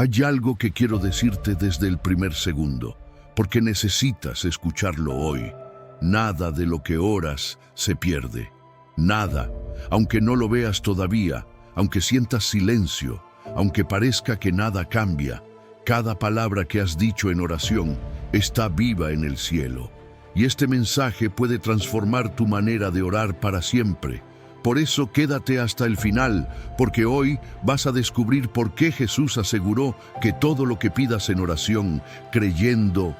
Hay algo que quiero decirte desde el primer segundo, porque necesitas escucharlo hoy. Nada de lo que oras se pierde. Nada, aunque no lo veas todavía, aunque sientas silencio, aunque parezca que nada cambia. Cada palabra que has dicho en oración está viva en el cielo. Y este mensaje puede transformar tu manera de orar para siempre. Por eso quédate hasta el final, porque hoy vas a descubrir por qué Jesús aseguró que todo lo que pidas en oración, creyendo,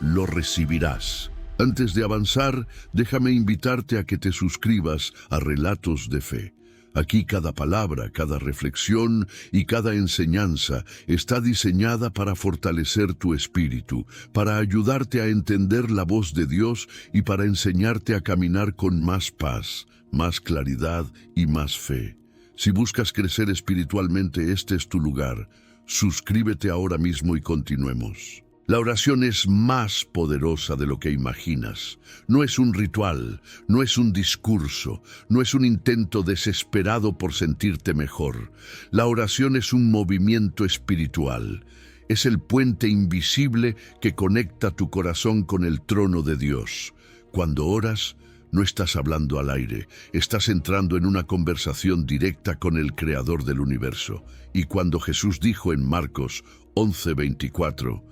lo recibirás. Antes de avanzar, déjame invitarte a que te suscribas a Relatos de Fe. Aquí cada palabra, cada reflexión y cada enseñanza está diseñada para fortalecer tu espíritu, para ayudarte a entender la voz de Dios y para enseñarte a caminar con más paz, más claridad y más fe. Si buscas crecer espiritualmente, este es tu lugar. Suscríbete ahora mismo y continuemos. La oración es más poderosa de lo que imaginas. No es un ritual, no es un discurso, no es un intento desesperado por sentirte mejor. La oración es un movimiento espiritual. Es el puente invisible que conecta tu corazón con el trono de Dios. Cuando oras, no estás hablando al aire, estás entrando en una conversación directa con el Creador del universo. Y cuando Jesús dijo en Marcos 11:24,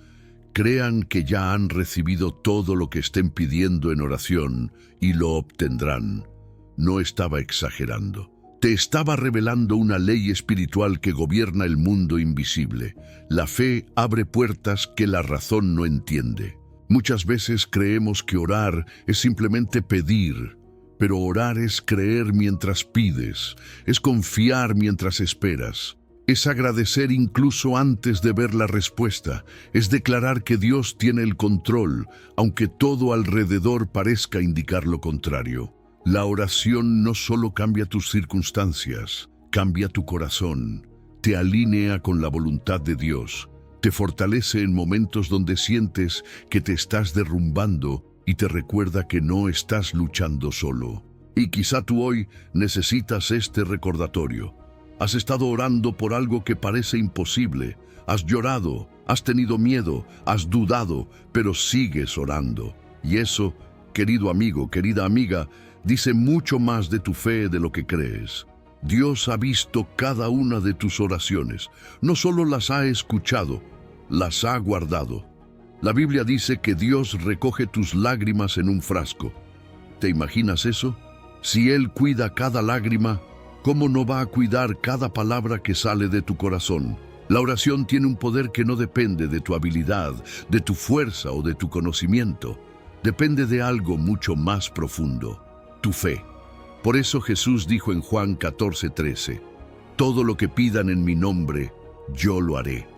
crean que ya han recibido todo lo que estén pidiendo en oración y lo obtendrán, no estaba exagerando. Te estaba revelando una ley espiritual que gobierna el mundo invisible. La fe abre puertas que la razón no entiende. Muchas veces creemos que orar es simplemente pedir, pero orar es creer mientras pides, es confiar mientras esperas. Es agradecer incluso antes de ver la respuesta, es declarar que Dios tiene el control, aunque todo alrededor parezca indicar lo contrario. La oración no solo cambia tus circunstancias, cambia tu corazón, te alinea con la voluntad de Dios, te fortalece en momentos donde sientes que te estás derrumbando y te recuerda que no estás luchando solo. Y quizá tú hoy necesitas este recordatorio. Has estado orando por algo que parece imposible. Has llorado, has tenido miedo, has dudado, pero sigues orando. Y eso, querido amigo, querida amiga, dice mucho más de tu fe de lo que crees. Dios ha visto cada una de tus oraciones. No solo las ha escuchado, las ha guardado. La Biblia dice que Dios recoge tus lágrimas en un frasco. ¿Te imaginas eso? Si Él cuida cada lágrima, ¿cómo no va a cuidar cada palabra que sale de tu corazón? La oración tiene un poder que no depende de tu habilidad, de tu fuerza o de tu conocimiento. Depende de algo mucho más profundo, tu fe. Por eso Jesús dijo en Juan 14:13, todo lo que pidan en mi nombre, yo lo haré.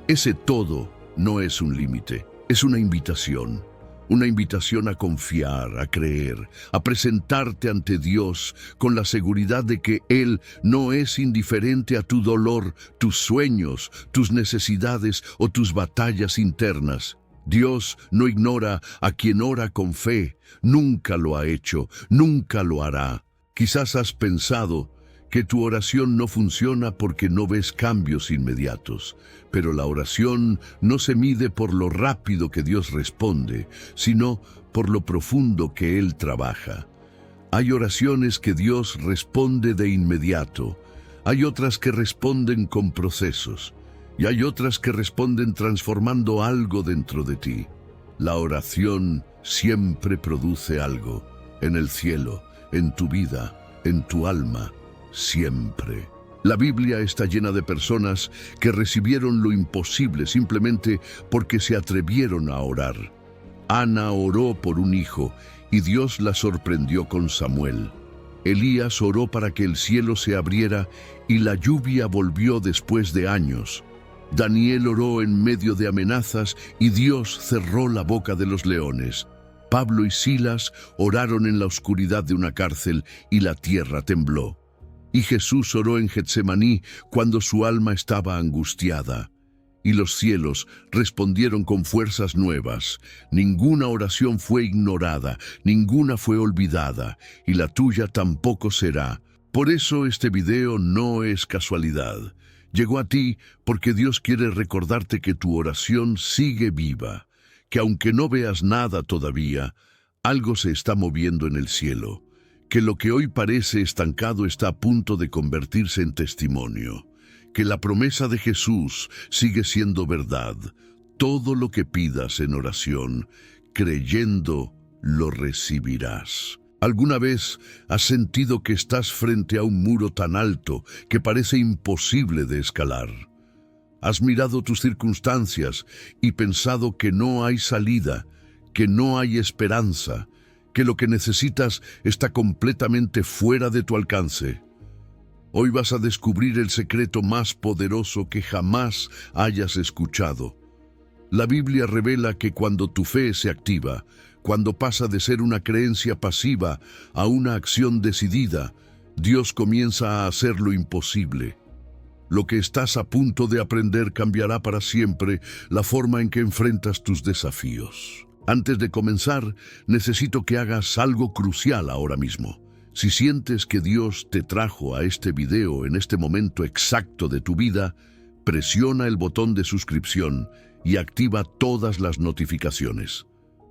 Ese todo no es un límite, es una invitación. Una invitación a confiar, a creer, a presentarte ante Dios con la seguridad de que Él no es indiferente a tu dolor, tus sueños, tus necesidades o tus batallas internas. Dios no ignora a quien ora con fe, nunca lo ha hecho, nunca lo hará. Quizás has pensado que tu oración no funciona porque no ves cambios inmediatos, pero la oración no se mide por lo rápido que Dios responde, sino por lo profundo que Él trabaja. Hay oraciones que Dios responde de inmediato, hay otras que responden con procesos, y hay otras que responden transformando algo dentro de ti. La oración siempre produce algo, en el cielo, en tu vida, en tu alma, siempre. La Biblia está llena de personas que recibieron lo imposible simplemente porque se atrevieron a orar. Ana oró por un hijo y Dios la sorprendió con Samuel. Elías oró para que el cielo se abriera y la lluvia volvió después de años. Daniel oró en medio de amenazas y Dios cerró la boca de los leones. Pablo y Silas oraron en la oscuridad de una cárcel y la tierra tembló. Y Jesús oró en Getsemaní cuando su alma estaba angustiada. Y los cielos respondieron con fuerzas nuevas. Ninguna oración fue ignorada, ninguna fue olvidada, y la tuya tampoco será. Por eso este video no es casualidad. Llegó a ti porque Dios quiere recordarte que tu oración sigue viva, que aunque no veas nada todavía, algo se está moviendo en el cielo, que lo que hoy parece estancado está a punto de convertirse en testimonio, que la promesa de Jesús sigue siendo verdad. Todo lo que pidas en oración, creyendo, lo recibirás. ¿Alguna vez has sentido que estás frente a un muro tan alto que parece imposible de escalar? ¿Has mirado tus circunstancias y pensado que no hay salida, que no hay esperanza, que lo que necesitas está completamente fuera de tu alcance? Hoy vas a descubrir el secreto más poderoso que jamás hayas escuchado. La Biblia revela que cuando tu fe se activa, cuando pasa de ser una creencia pasiva a una acción decidida, Dios comienza a hacer lo imposible. Lo que estás a punto de aprender cambiará para siempre la forma en que enfrentas tus desafíos. Antes de comenzar, necesito que hagas algo crucial ahora mismo. Si sientes que Dios te trajo a este video en este momento exacto de tu vida, presiona el botón de suscripción y activa todas las notificaciones.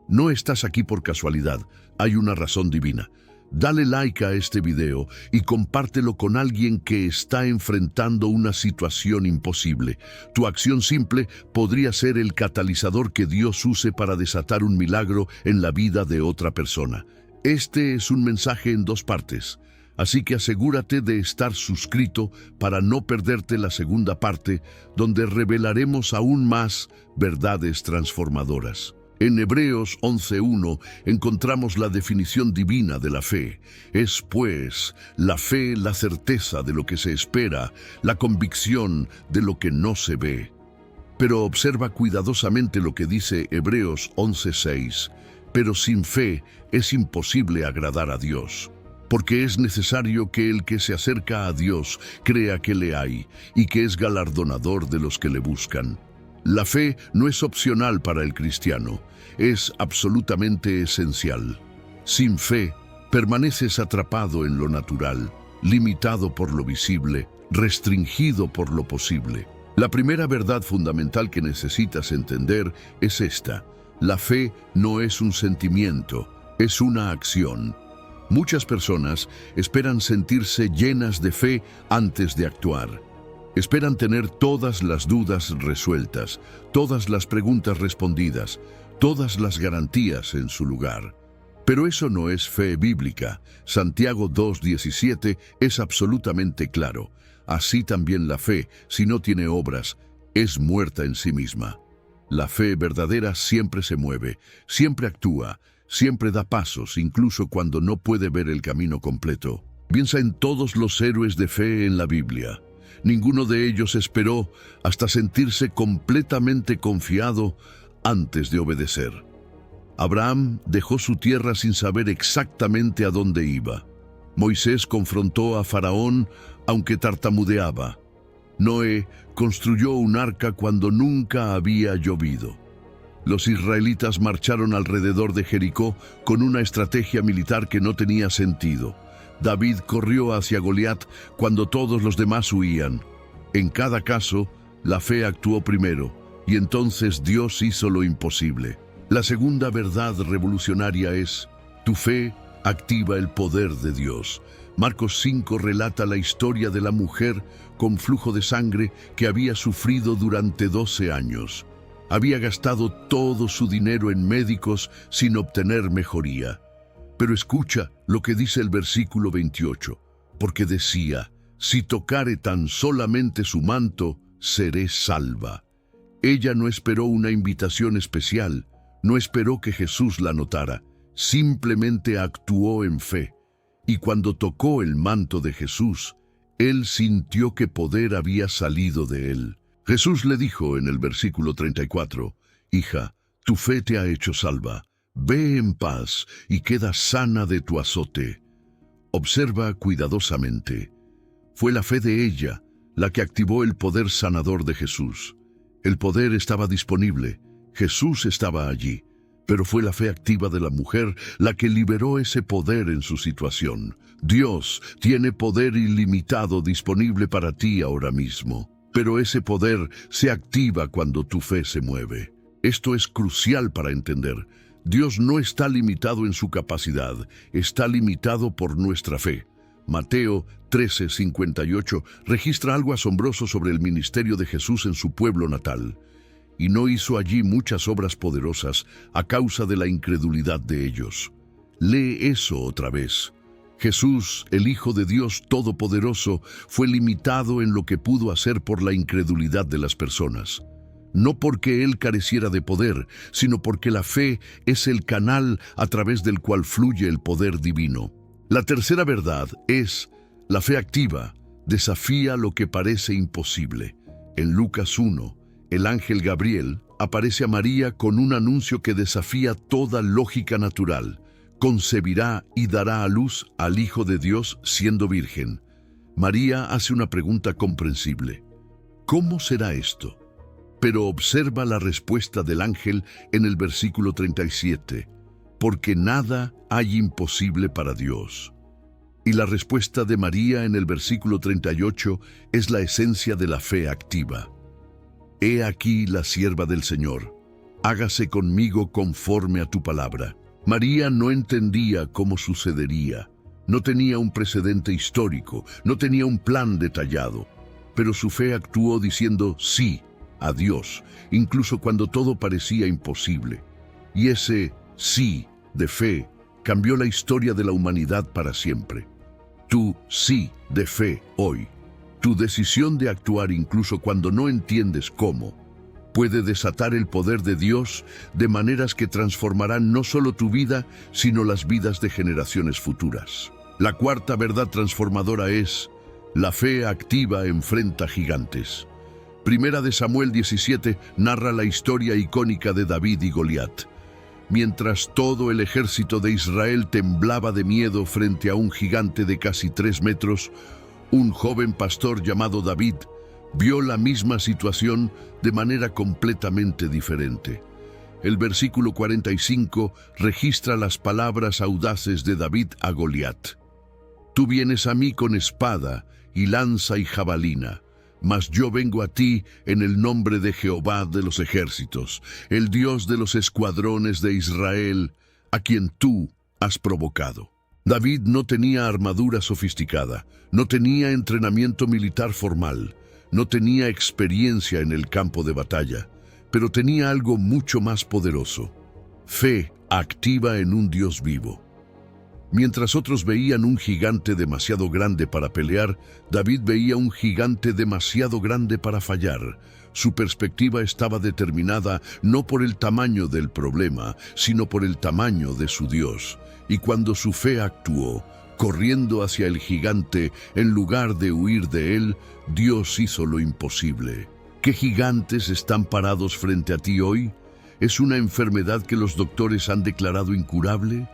No estás aquí por casualidad, hay una razón divina. Dale like a este video y compártelo con alguien que está enfrentando una situación imposible. Tu acción simple podría ser el catalizador que Dios use para desatar un milagro en la vida de otra persona. Este es un mensaje en 2 partes, así que asegúrate de estar suscrito para no perderte la segunda parte, donde revelaremos aún más verdades transformadoras. En Hebreos 11:1 encontramos la definición divina de la fe. Es, pues, la fe la certeza de lo que se espera, la convicción de lo que no se ve. Pero observa cuidadosamente lo que dice Hebreos 11:6. Pero sin fe es imposible agradar a Dios, porque es necesario que el que se acerca a Dios crea que le hay y que es galardonador de los que le buscan. La fe no es opcional para el cristiano, es absolutamente esencial. Sin fe, permaneces atrapado en lo natural, limitado por lo visible, restringido por lo posible. La primera verdad fundamental que necesitas entender es esta: la fe no es un sentimiento, es una acción. Muchas personas esperan sentirse llenas de fe antes de actuar. Esperan tener todas las dudas resueltas, todas las preguntas respondidas, todas las garantías en su lugar. Pero eso no es fe bíblica. Santiago 2:17 es absolutamente claro. Así también la fe, si no tiene obras, es muerta en sí misma. La fe verdadera siempre se mueve, siempre actúa, siempre da pasos, incluso cuando no puede ver el camino completo. Piensa en todos los héroes de fe en la Biblia. Ninguno de ellos esperó hasta sentirse completamente confiado antes de obedecer. Abraham dejó su tierra sin saber exactamente a dónde iba. Moisés confrontó a Faraón aunque tartamudeaba. Noé construyó un arca cuando nunca había llovido. Los israelitas marcharon alrededor de Jericó con una estrategia militar que no tenía sentido. David corrió hacia Goliat cuando todos los demás huían. En cada caso, la fe actuó primero, y entonces Dios hizo lo imposible. La segunda verdad revolucionaria es: tu fe activa el poder de Dios. Marcos 5 relata la historia de la mujer con flujo de sangre que había sufrido durante 12 años. Había gastado todo su dinero en médicos sin obtener mejoría. Pero escucha lo que dice el versículo 28, porque decía: si tocare tan solamente su manto, seré salva. Ella no esperó una invitación especial, no esperó que Jesús la notara, simplemente actuó en fe. Y cuando tocó el manto de Jesús, él sintió que poder había salido de él. Jesús le dijo en el versículo 34, hija, tu fe te ha hecho salva. Ve en paz y queda sana de tu azote. Observa cuidadosamente. Fue la fe de ella la que activó el poder sanador de Jesús. El poder estaba disponible, Jesús estaba allí, pero fue la fe activa de la mujer la que liberó ese poder en su situación. Dios tiene poder ilimitado disponible para ti ahora mismo. pero ese poder se activa cuando tu fe se mueve. Esto es crucial para entender. Dios no está limitado en su capacidad, está limitado por nuestra fe. Mateo 13:58 registra algo asombroso sobre el ministerio de Jesús en su pueblo natal. Y no hizo allí muchas obras poderosas a causa de la incredulidad de ellos. Lee eso otra vez. Jesús, el Hijo de Dios Todopoderoso, fue limitado en lo que pudo hacer por la incredulidad de las personas. No porque Él careciera de poder, sino porque la fe es el canal a través del cual fluye el poder divino. La tercera verdad es, la fe activa desafía lo que parece imposible. En Lucas 1, el ángel Gabriel aparece a María con un anuncio que desafía toda lógica natural. Concebirá y dará a luz al Hijo de Dios siendo virgen. María hace una pregunta comprensible. ¿Cómo será esto? Pero observa la respuesta del ángel en el versículo 37. Porque nada hay imposible para Dios. Y la respuesta de María en el versículo 38 es la esencia de la fe activa. He aquí la sierva del Señor. Hágase conmigo conforme a tu palabra. María no entendía cómo sucedería. No tenía un precedente histórico, no tenía un plan detallado. Pero su fe actuó diciendo sí a Dios, incluso cuando todo parecía imposible. Y ese sí de fe cambió la historia de la humanidad para siempre. Tu sí de fe hoy, tu decisión de actuar incluso cuando no entiendes cómo, puede desatar el poder de Dios de maneras que transformarán no solo tu vida, sino las vidas de generaciones futuras. La cuarta verdad transformadora es, la fe activa enfrenta gigantes. Primera de Samuel 17 narra la historia icónica de David y Goliat. Mientras todo el ejército de Israel temblaba de miedo frente a un gigante de casi 3 metros, un joven pastor llamado David vio la misma situación de manera completamente diferente. El versículo 45 registra las palabras audaces de David a Goliat. Tú vienes a mí con espada y lanza y jabalina, mas yo vengo a ti en el nombre de Jehová de los ejércitos, el Dios de los escuadrones de Israel, a quien tú has provocado. David no tenía armadura sofisticada, no tenía entrenamiento militar formal, no tenía experiencia en el campo de batalla, pero tenía algo mucho más poderoso: fe activa en un Dios vivo. Mientras otros veían un gigante demasiado grande para pelear, David veía un gigante demasiado grande para fallar. Su perspectiva estaba determinada no por el tamaño del problema, sino por el tamaño de su Dios. Y cuando su fe actuó, corriendo hacia el gigante, en lugar de huir de él, Dios hizo lo imposible. ¿Qué gigantes están parados frente a ti hoy? ¿Es una enfermedad que los doctores han declarado incurable?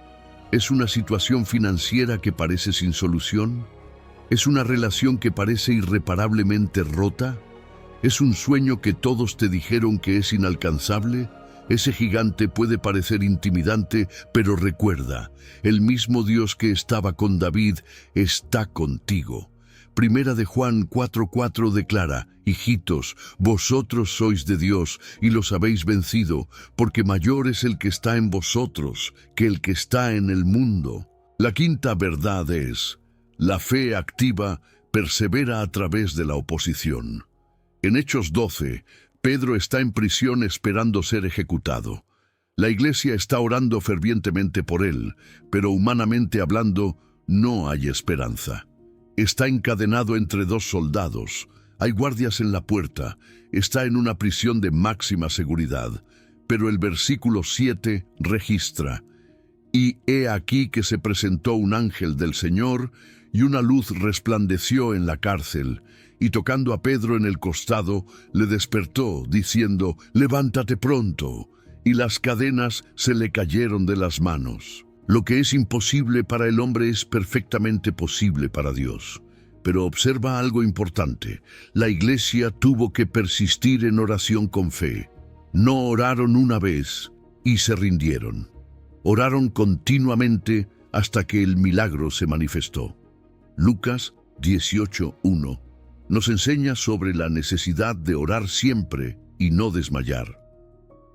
¿Es una situación financiera que parece sin solución? ¿Es una relación que parece irreparablemente rota? ¿Es un sueño que todos te dijeron que es inalcanzable? Ese gigante puede parecer intimidante, pero recuerda, el mismo Dios que estaba con David está contigo. Primera de Juan 4:4 declara: Hijitos, vosotros sois de Dios y los habéis vencido, porque mayor es el que está en vosotros que el que está en el mundo. La quinta verdad es, la fe activa persevera a través de la oposición. En Hechos 12, Pedro está en prisión esperando ser ejecutado. La iglesia está orando fervientemente por él, pero humanamente hablando, no hay esperanza. Está encadenado entre 2 soldados, hay guardias en la puerta, está en una prisión de máxima seguridad. Pero el versículo 7 registra: Y he aquí que se presentó un ángel del Señor, y una luz resplandeció en la cárcel, y tocando a Pedro en el costado, le despertó, diciendo: Levántate pronto. Y las cadenas se le cayeron de las manos. Lo que es imposible para el hombre es perfectamente posible para Dios. Pero observa algo importante: la iglesia tuvo que persistir en oración con fe. No oraron una vez y se rindieron. Oraron continuamente hasta que el milagro se manifestó. Lucas 18:1. nos enseña sobre la necesidad de orar siempre y no desmayar.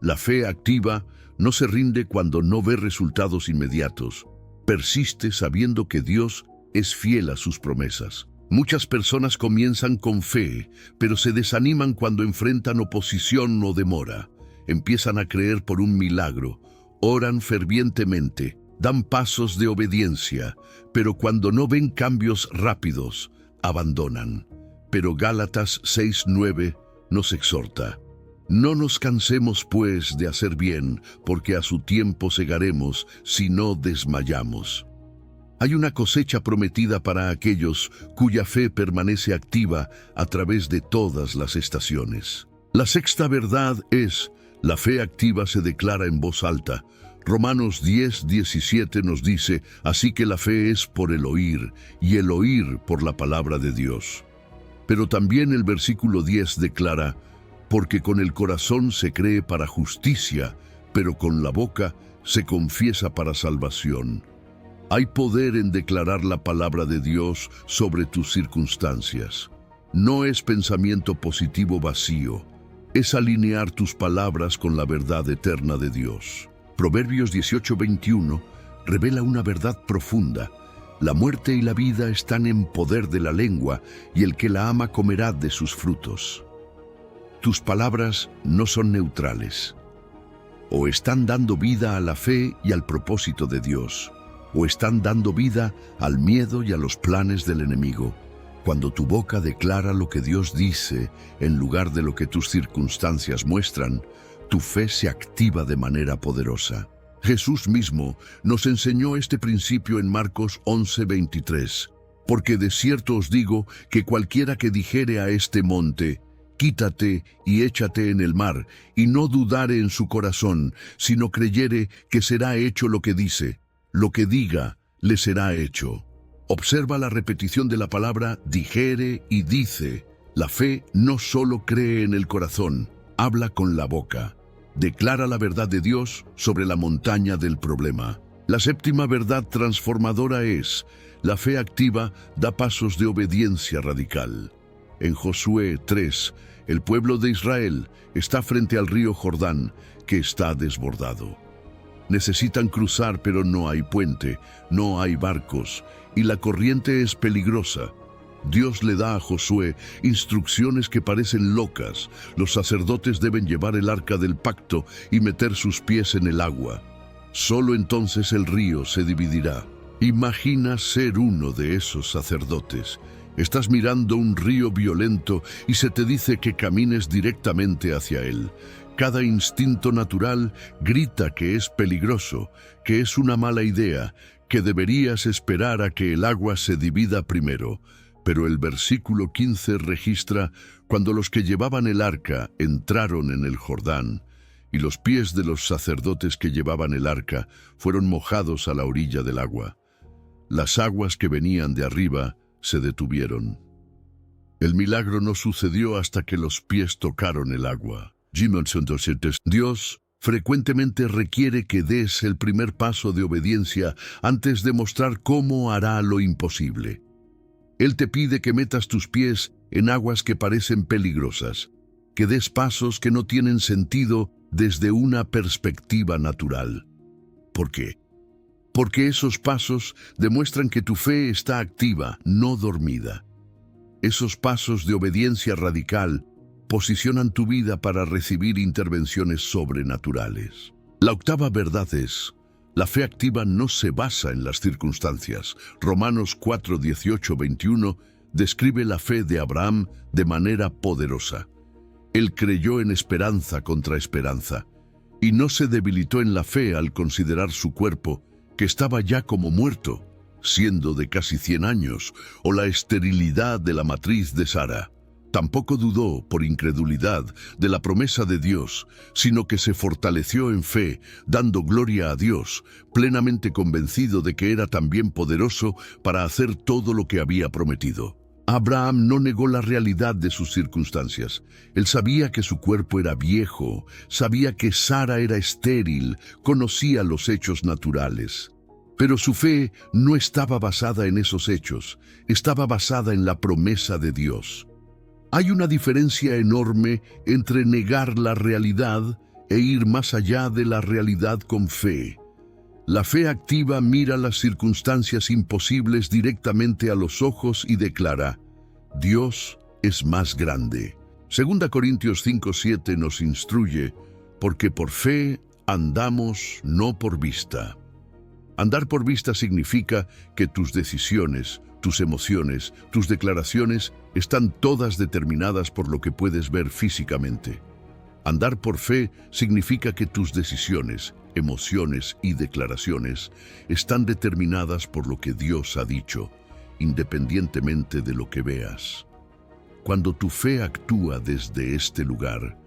La fe activa no se rinde cuando no ve resultados inmediatos. Persiste sabiendo que Dios es fiel a sus promesas. Muchas personas comienzan con fe, pero se desaniman cuando enfrentan oposición o demora. Empiezan a creer por un milagro, oran fervientemente, dan pasos de obediencia, pero cuando no ven cambios rápidos, abandonan. Pero Gálatas 6:9 nos exhorta: no nos cansemos pues de hacer bien, porque a su tiempo segaremos si no desmayamos. Hay una cosecha prometida para aquellos cuya fe permanece activa a través de todas las estaciones. La sexta verdad es: la fe activa se declara en voz alta. Romanos 10:17 nos dice: así que la fe es por el oír, y el oír por la palabra de Dios. Pero también el versículo 10 declara: porque con el corazón se cree para justicia, pero con la boca se confiesa para salvación. Hay poder en declarar la palabra de Dios sobre tus circunstancias. No es pensamiento positivo vacío, es alinear tus palabras con la verdad eterna de Dios. Proverbios 18:21 revela una verdad profunda: la muerte y la vida están en poder de la lengua, y el que la ama comerá de sus frutos. Tus palabras no son neutrales. O están dando vida a la fe y al propósito de Dios, o están dando vida al miedo y a los planes del enemigo. Cuando tu boca declara lo que Dios dice en lugar de lo que tus circunstancias muestran, tu fe se activa de manera poderosa. Jesús mismo nos enseñó este principio en Marcos 11:23. Porque de cierto os digo que cualquiera que dijere a este monte: quítate y échate en el mar, y no dudare en su corazón, sino creyere que será hecho lo que dice, lo que diga le será hecho. Observa la repetición de la palabra dijere y dice. La fe no solo cree en el corazón, habla con la boca. Declara la verdad de Dios sobre la montaña del problema. La séptima verdad transformadora es: la fe activa da pasos de obediencia radical. En Josué 3, el pueblo de Israel está frente al río Jordán, que está desbordado. Necesitan cruzar, pero no hay puente, no hay barcos, y la corriente es peligrosa. Dios le da a Josué instrucciones que parecen locas. Los sacerdotes deben llevar el arca del pacto y meter sus pies en el agua. Solo entonces el río se dividirá. Imagina ser uno de esos sacerdotes. Estás mirando un río violento y se te dice que camines directamente hacia él. Cada instinto natural grita que es peligroso, que es una mala idea, que deberías esperar a que el agua se divida primero. Pero el versículo 15 registra cuando los que llevaban el arca entraron en el Jordán, y los pies de los sacerdotes que llevaban el arca fueron mojados a la orilla del agua. Las aguas que venían de arriba se detuvieron. El milagro no sucedió hasta que los pies tocaron el agua. Dios frecuentemente requiere que des el primer paso de obediencia antes de mostrar cómo hará lo imposible. Él te pide que metas tus pies en aguas que parecen peligrosas, que des pasos que no tienen sentido desde una perspectiva natural. ¿Por qué? Porque esos pasos demuestran que tu fe está activa, no dormida. Esos pasos de obediencia radical posicionan tu vida para recibir intervenciones sobrenaturales. La octava verdad es: la fe activa no se basa en las circunstancias. Romanos 4:18-21 describe la fe de Abraham de manera poderosa. Él creyó en esperanza contra esperanza, y no se debilitó en la fe al considerar su cuerpo, que estaba ya como muerto, siendo de casi 100 años, o la esterilidad de la matriz de Sara. Tampoco dudó, por incredulidad, de la promesa de Dios, sino que se fortaleció en fe, dando gloria a Dios, plenamente convencido de que era también poderoso para hacer todo lo que había prometido. Abraham no negó la realidad de sus circunstancias. Él sabía que su cuerpo era viejo, sabía que Sara era estéril, conocía los hechos naturales. Pero su fe no estaba basada en esos hechos, estaba basada en la promesa de Dios. Hay una diferencia enorme entre negar la realidad e ir más allá de la realidad con fe. La fe activa mira las circunstancias imposibles directamente a los ojos y declara: Dios es más grande. 2 Corintios 5:7 nos instruye: porque por fe andamos, no por vista. Andar por vista significa que tus decisiones, tus emociones, tus declaraciones están todas determinadas por lo que puedes ver físicamente. Andar por fe significa que tus decisiones, emociones y declaraciones están determinadas por lo que Dios ha dicho, independientemente de lo que veas. Cuando tu fe actúa desde este lugar,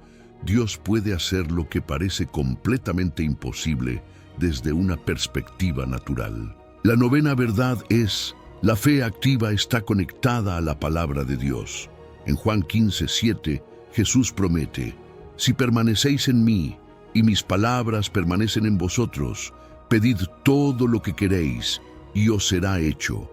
Dios puede hacer lo que parece completamente imposible desde una perspectiva natural. La novena verdad es: la fe activa está conectada a la palabra de Dios. En Juan 15:7, Jesús promete: si permanecéis en mí y mis palabras permanecen en vosotros, pedid todo lo que queréis y os será hecho.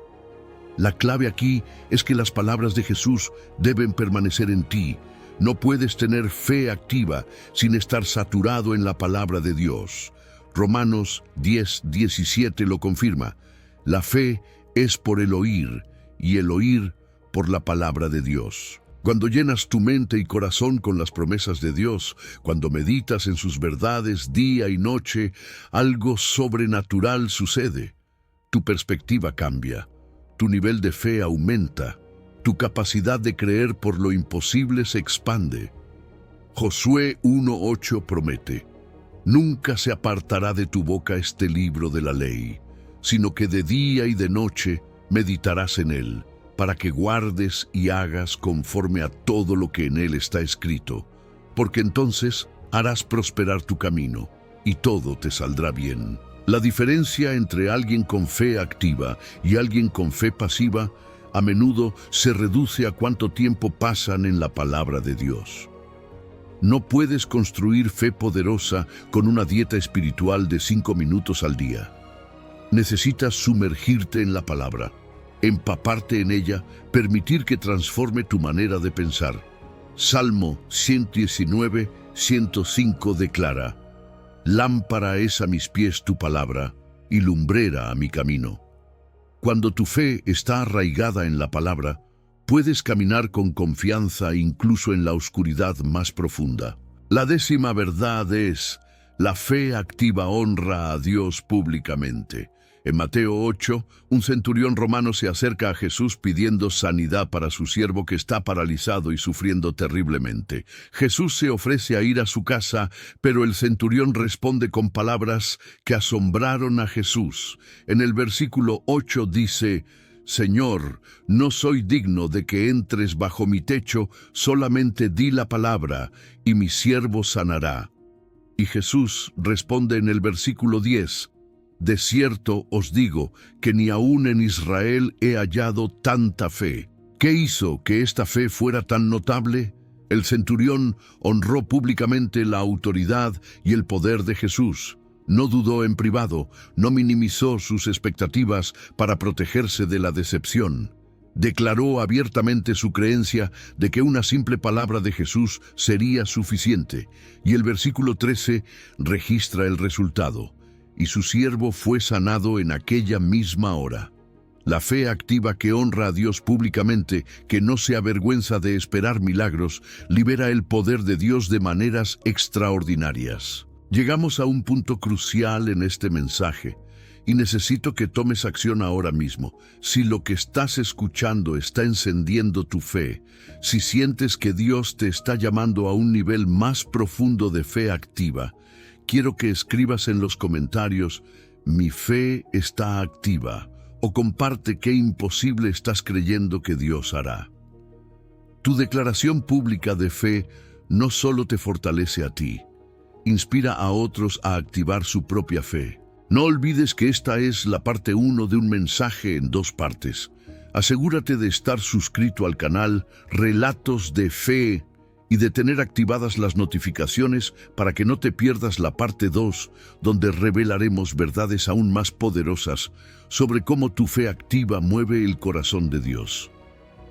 La clave aquí es que las palabras de Jesús deben permanecer en ti. No puedes tener fe activa sin estar saturado en la palabra de Dios. Romanos 10:17 lo confirma. La fe es por el oír y el oír por la palabra de Dios. Cuando llenas tu mente y corazón con las promesas de Dios, cuando meditas en sus verdades día y noche, algo sobrenatural sucede. Tu perspectiva cambia, tu nivel de fe aumenta, tu capacidad de creer por lo imposible se expande. Josué 1:8 promete: nunca se apartará de tu boca este libro de la ley, sino que de día y de noche meditarás en él, para que guardes y hagas conforme a todo lo que en él está escrito, porque entonces harás prosperar tu camino y todo te saldrá bien. La diferencia entre alguien con fe activa y alguien con fe pasiva a menudo se reduce a cuánto tiempo pasan en la palabra de Dios. No puedes construir fe poderosa con una dieta espiritual de 5 minutos al día. Necesitas sumergirte en la palabra, empaparte en ella, permitir que transforme tu manera de pensar. Salmo 119:105 declara: lámpara es a mis pies tu palabra y lumbrera a mi camino. Cuando tu fe está arraigada en la palabra, puedes caminar con confianza incluso en la oscuridad más profunda. La 10ª verdad es: la fe activa honra a Dios públicamente. En Mateo 8, un centurión romano se acerca a Jesús pidiendo sanidad para su siervo que está paralizado y sufriendo terriblemente. Jesús se ofrece a ir a su casa, pero el centurión responde con palabras que asombraron a Jesús. En el versículo 8 dice: Señor, no soy digno de que entres bajo mi techo, solamente di la palabra, y mi siervo sanará. Y Jesús responde en el versículo 10: de cierto os digo que ni aun en Israel he hallado tanta fe. ¿Qué hizo que esta fe fuera tan notable? El centurión honró públicamente la autoridad y el poder de Jesús. No dudó en privado, no minimizó sus expectativas para protegerse de la decepción. Declaró abiertamente su creencia de que una simple palabra de Jesús sería suficiente, y el versículo 13 registra el resultado: y su siervo fue sanado en aquella misma hora. La fe activa que honra a Dios públicamente, que no se avergüenza de esperar milagros, libera el poder de Dios de maneras extraordinarias. Llegamos a un punto crucial en este mensaje, y necesito que tomes acción ahora mismo. Si lo que estás escuchando está encendiendo tu fe, si sientes que Dios te está llamando a un nivel más profundo de fe activa, quiero que escribas en los comentarios: mi fe está activa, o comparte qué imposible estás creyendo que Dios hará. Tu declaración pública de fe no solo te fortalece a ti, inspira a otros a activar su propia fe. No olvides que esta es la parte 1 de un mensaje en 2 partes. Asegúrate de estar suscrito al canal Relatos de Fe y de tener activadas las notificaciones para que no te pierdas la parte 2, donde revelaremos verdades aún más poderosas sobre cómo tu fe activa mueve el corazón de Dios.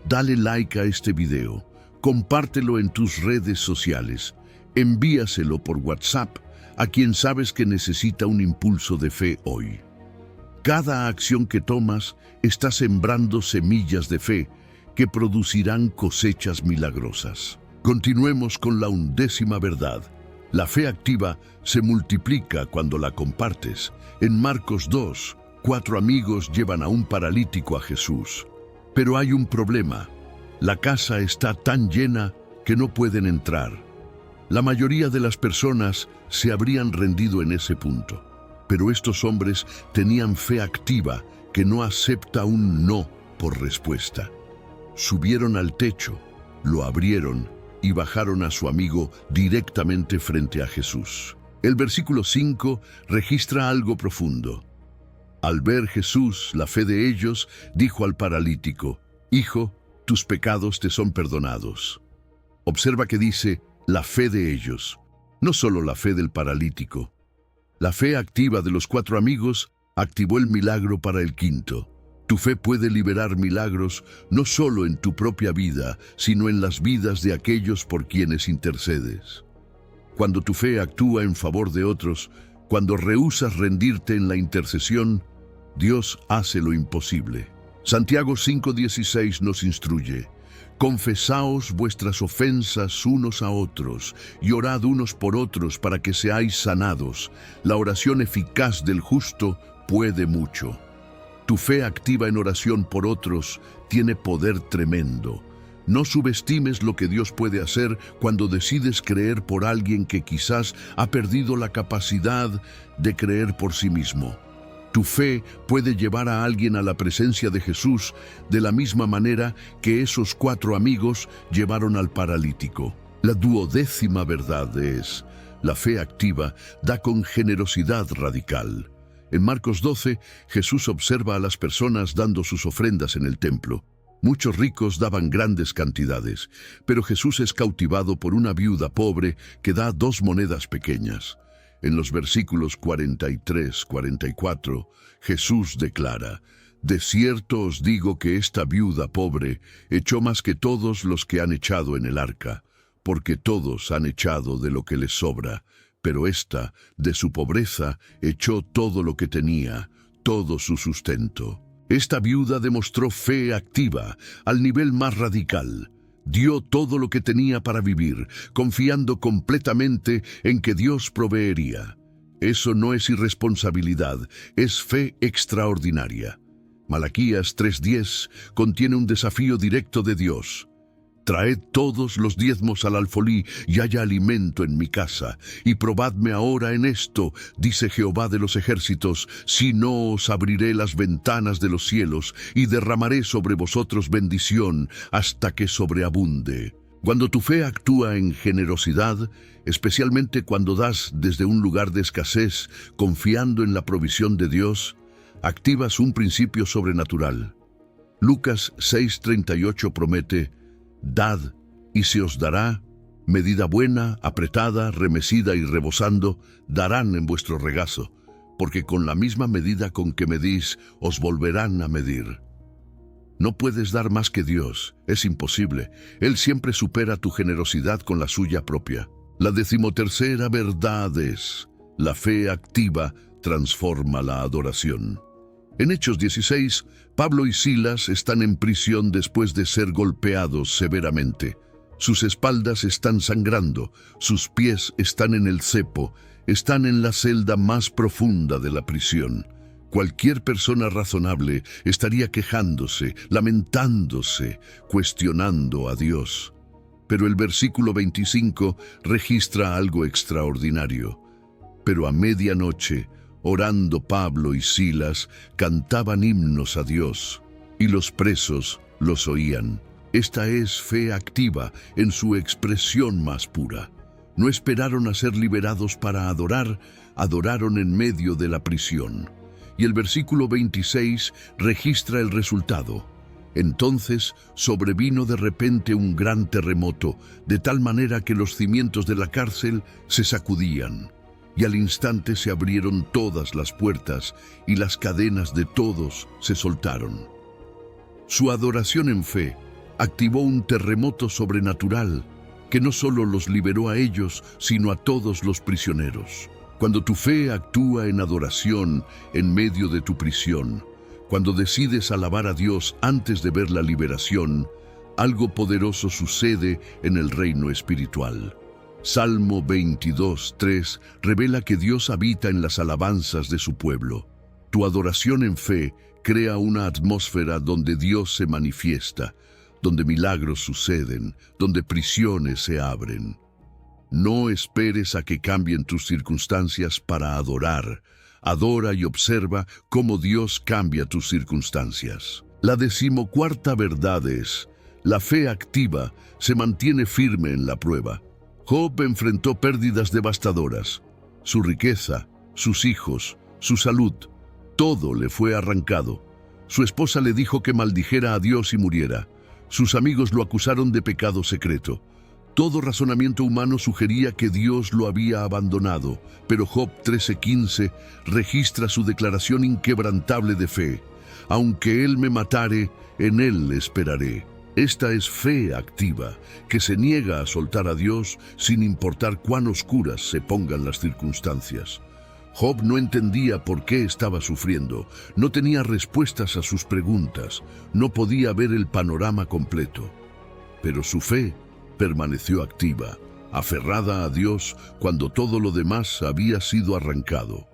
Dale like a este video, Compártelo en tus redes sociales. Envíaselo por WhatsApp a quien sabes que necesita un impulso de fe hoy. Cada acción que tomas está sembrando semillas de fe que producirán cosechas milagrosas. Continuemos con la 11ª verdad. La fe activa se multiplica cuando la compartes. En Marcos 2, 4 amigos llevan a un paralítico a Jesús. Pero hay un problema. La casa está tan llena que no pueden entrar. La mayoría de las personas se habrían rendido en ese punto. Pero estos hombres tenían fe activa que no acepta un no por respuesta. Subieron al techo, lo abrieron y bajaron a su amigo directamente frente a Jesús. El versículo 5 registra algo profundo. Al ver Jesús la fe de ellos, dijo al paralítico: «Hijo, tus pecados te son perdonados». Observa que dice la fe de ellos, no solo la fe del paralítico. La fe activa de los 4 amigos activó el milagro para el quinto. Tu fe puede liberar milagros no solo en tu propia vida, sino en las vidas de aquellos por quienes intercedes. Cuando tu fe actúa en favor de otros, cuando rehúsas rendirte en la intercesión, Dios hace lo imposible. Santiago 5:16 nos instruye: «Confesaos vuestras ofensas unos a otros y orad unos por otros para que seáis sanados. La oración eficaz del justo puede mucho». Tu fe activa en oración por otros tiene poder tremendo. No subestimes lo que Dios puede hacer cuando decides creer por alguien que quizás ha perdido la capacidad de creer por sí mismo. Tu fe puede llevar a alguien a la presencia de Jesús de la misma manera que esos 4 amigos llevaron al paralítico. La 12ª verdad es: la fe activa da con generosidad radical. En Marcos 12, Jesús observa a las personas dando sus ofrendas en el templo. Muchos ricos daban grandes cantidades, pero Jesús es cautivado por una viuda pobre que da 2 monedas pequeñas. En los versículos 43-44, Jesús declara: «De cierto os digo que esta viuda pobre echó más que todos los que han echado en el arca, porque todos han echado de lo que les sobra, pero ésta, de su pobreza, echó todo lo que tenía, todo su sustento». Esta viuda demostró fe activa al nivel más radical. Dio todo lo que tenía para vivir, confiando completamente en que Dios proveería. Eso no es irresponsabilidad, es fe extraordinaria. Malaquías 3:10 contiene un desafío directo de Dios. «Traed todos los diezmos al alfolí y haya alimento en mi casa, y probadme ahora en esto, dice Jehová de los ejércitos, si no os abriré las ventanas de los cielos y derramaré sobre vosotros bendición hasta que sobreabunde». Cuando tu fe actúa en generosidad, especialmente cuando das desde un lugar de escasez, confiando en la provisión de Dios, activas un principio sobrenatural. Lucas 6:38 promete: «Dad, y se os dará, medida buena, apretada, remecida y rebosando, darán en vuestro regazo, porque con la misma medida con que medís, os volverán a medir». No puedes dar más que Dios, es imposible. Él siempre supera tu generosidad con la suya propia. La 13ª verdad es: la fe activa transforma la adoración. En Hechos 16, Pablo y Silas están en prisión después de ser golpeados severamente. Sus espaldas están sangrando, sus pies están en el cepo, están en la celda más profunda de la prisión. Cualquier persona razonable estaría quejándose, lamentándose, cuestionando a Dios. Pero el versículo 25 registra algo extraordinario. Pero a medianoche, orando Pablo y Silas, cantaban himnos a Dios, y los presos los oían. Esta es fe activa en su expresión más pura. No esperaron a ser liberados para adorar, adoraron en medio de la prisión. Y el versículo 26 registra el resultado. Entonces sobrevino de repente un gran terremoto, de tal manera que los cimientos de la cárcel se sacudían. Y al instante se abrieron todas las puertas y las cadenas de todos se soltaron. Su adoración en fe activó un terremoto sobrenatural que no solo los liberó a ellos, sino a todos los prisioneros. Cuando tu fe actúa en adoración en medio de tu prisión, cuando decides alabar a Dios antes de ver la liberación, algo poderoso sucede en el reino espiritual. Salmo 22:3 revela que Dios habita en las alabanzas de su pueblo. Tu adoración en fe crea una atmósfera donde Dios se manifiesta, donde milagros suceden, donde prisiones se abren. No esperes a que cambien tus circunstancias para adorar. Adora y observa cómo Dios cambia tus circunstancias. La 14ª verdad es: la fe activa se mantiene firme en la prueba. Job enfrentó pérdidas devastadoras. Su riqueza, sus hijos, su salud, todo le fue arrancado. Su esposa le dijo que maldijera a Dios y muriera. Sus amigos lo acusaron de pecado secreto. Todo razonamiento humano sugería que Dios lo había abandonado, pero Job 13:15 registra su declaración inquebrantable de fe. Aunque Él me matare, en Él esperaré. Esta es fe activa, que se niega a soltar a Dios sin importar cuán oscuras se pongan las circunstancias. Job no entendía por qué estaba sufriendo, no tenía respuestas a sus preguntas, no podía ver el panorama completo. Pero su fe permaneció activa, aferrada a Dios cuando todo lo demás había sido arrancado.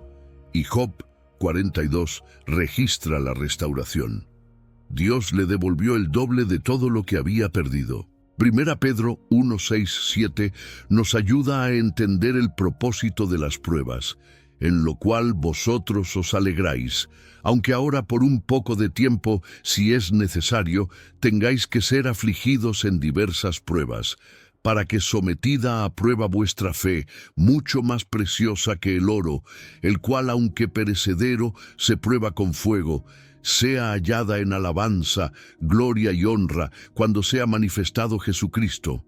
Y Job 42 registra la restauración. Dios le devolvió el doble de todo lo que había perdido. 1 Pedro 1:6-7 nos ayuda a entender el propósito de las pruebas, en lo cual vosotros os alegráis, aunque ahora por un poco de tiempo, si es necesario, tengáis que ser afligidos en diversas pruebas, para que sometida a prueba vuestra fe, mucho más preciosa que el oro, el cual aunque perecedero se prueba con fuego, sea hallada en alabanza, gloria y honra cuando sea manifestado Jesucristo.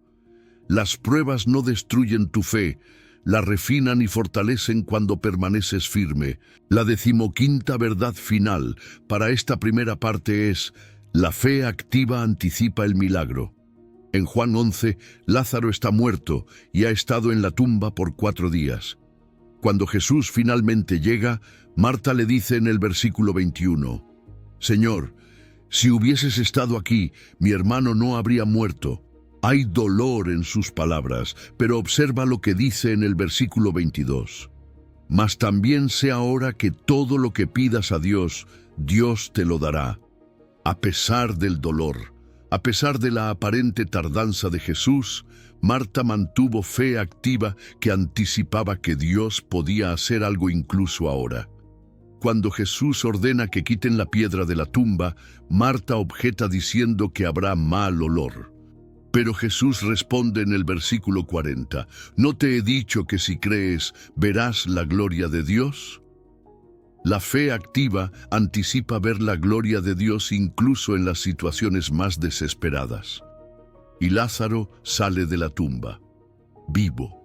Las pruebas no destruyen tu fe, la refinan y fortalecen cuando permaneces firme. La 15ª verdad final para esta primera parte es: la fe activa anticipa el milagro. En Juan 11, Lázaro está muerto y ha estado en la tumba por 4 días. Cuando Jesús finalmente llega, Marta le dice en el versículo 21, «Señor, si hubieses estado aquí, mi hermano no habría muerto». Hay dolor en sus palabras, pero observa lo que dice en el versículo 22. «Mas también sé ahora que todo lo que pidas a Dios, Dios te lo dará». A pesar del dolor, a pesar de la aparente tardanza de Jesús, Marta mantuvo fe activa que anticipaba que Dios podía hacer algo incluso ahora. Cuando Jesús ordena que quiten la piedra de la tumba, Marta objeta diciendo que habrá mal olor. Pero Jesús responde en el versículo 40, «¿No te he dicho que si crees, verás la gloria de Dios?» La fe activa anticipa ver la gloria de Dios incluso en las situaciones más desesperadas. Y Lázaro sale de la tumba, vivo.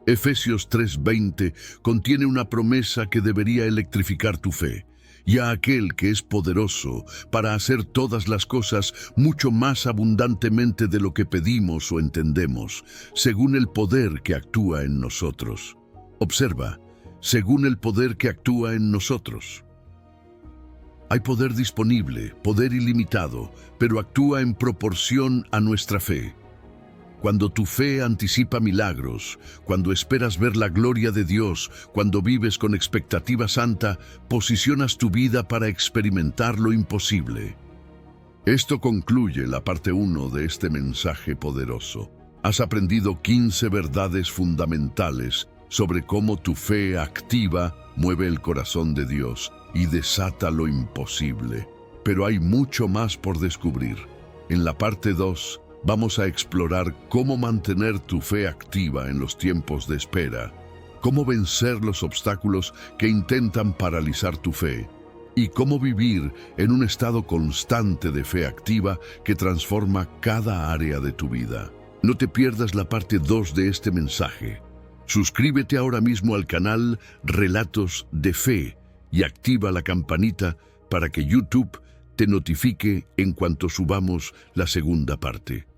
Efesios 3:20 contiene una promesa que debería electrificar tu fe. «Y a aquel que es poderoso para hacer todas las cosas mucho más abundantemente de lo que pedimos o entendemos, según el poder que actúa en nosotros». Observa, según el poder que actúa en nosotros. Hay poder disponible, poder ilimitado, pero actúa en proporción a nuestra fe. Cuando tu fe anticipa milagros, cuando esperas ver la gloria de Dios, cuando vives con expectativa santa, posicionas tu vida para experimentar lo imposible. Esto concluye la parte 1 de este mensaje poderoso. Has aprendido 15 verdades fundamentales sobre cómo tu fe activa mueve el corazón de Dios y desata lo imposible. Pero hay mucho más por descubrir. En la parte 2, vamos a explorar cómo mantener tu fe activa en los tiempos de espera, cómo vencer los obstáculos que intentan paralizar tu fe y cómo vivir en un estado constante de fe activa que transforma cada área de tu vida. No te pierdas la parte 2 de este mensaje. Suscríbete ahora mismo al canal Relatos de Fe y activa la campanita para que YouTube te notifique en cuanto subamos la segunda parte.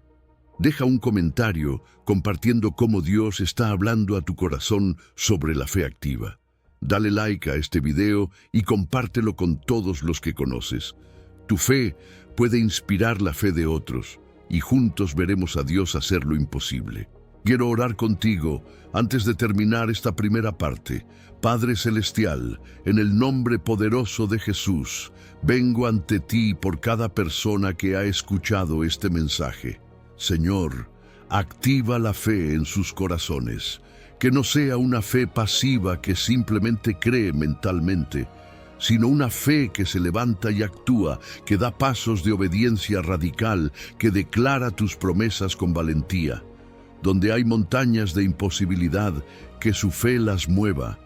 Deja un comentario compartiendo cómo Dios está hablando a tu corazón sobre la fe activa. Dale like a este video y compártelo con todos los que conoces. Tu fe puede inspirar la fe de otros y juntos veremos a Dios hacer lo imposible. Quiero orar contigo antes de terminar esta primera parte. Padre Celestial, en el nombre poderoso de Jesús, vengo ante ti por cada persona que ha escuchado este mensaje. Señor, activa la fe en sus corazones, que no sea una fe pasiva que simplemente cree mentalmente, sino una fe que se levanta y actúa, que da pasos de obediencia radical, que declara tus promesas con valentía. Donde hay montañas de imposibilidad, que su fe las mueva.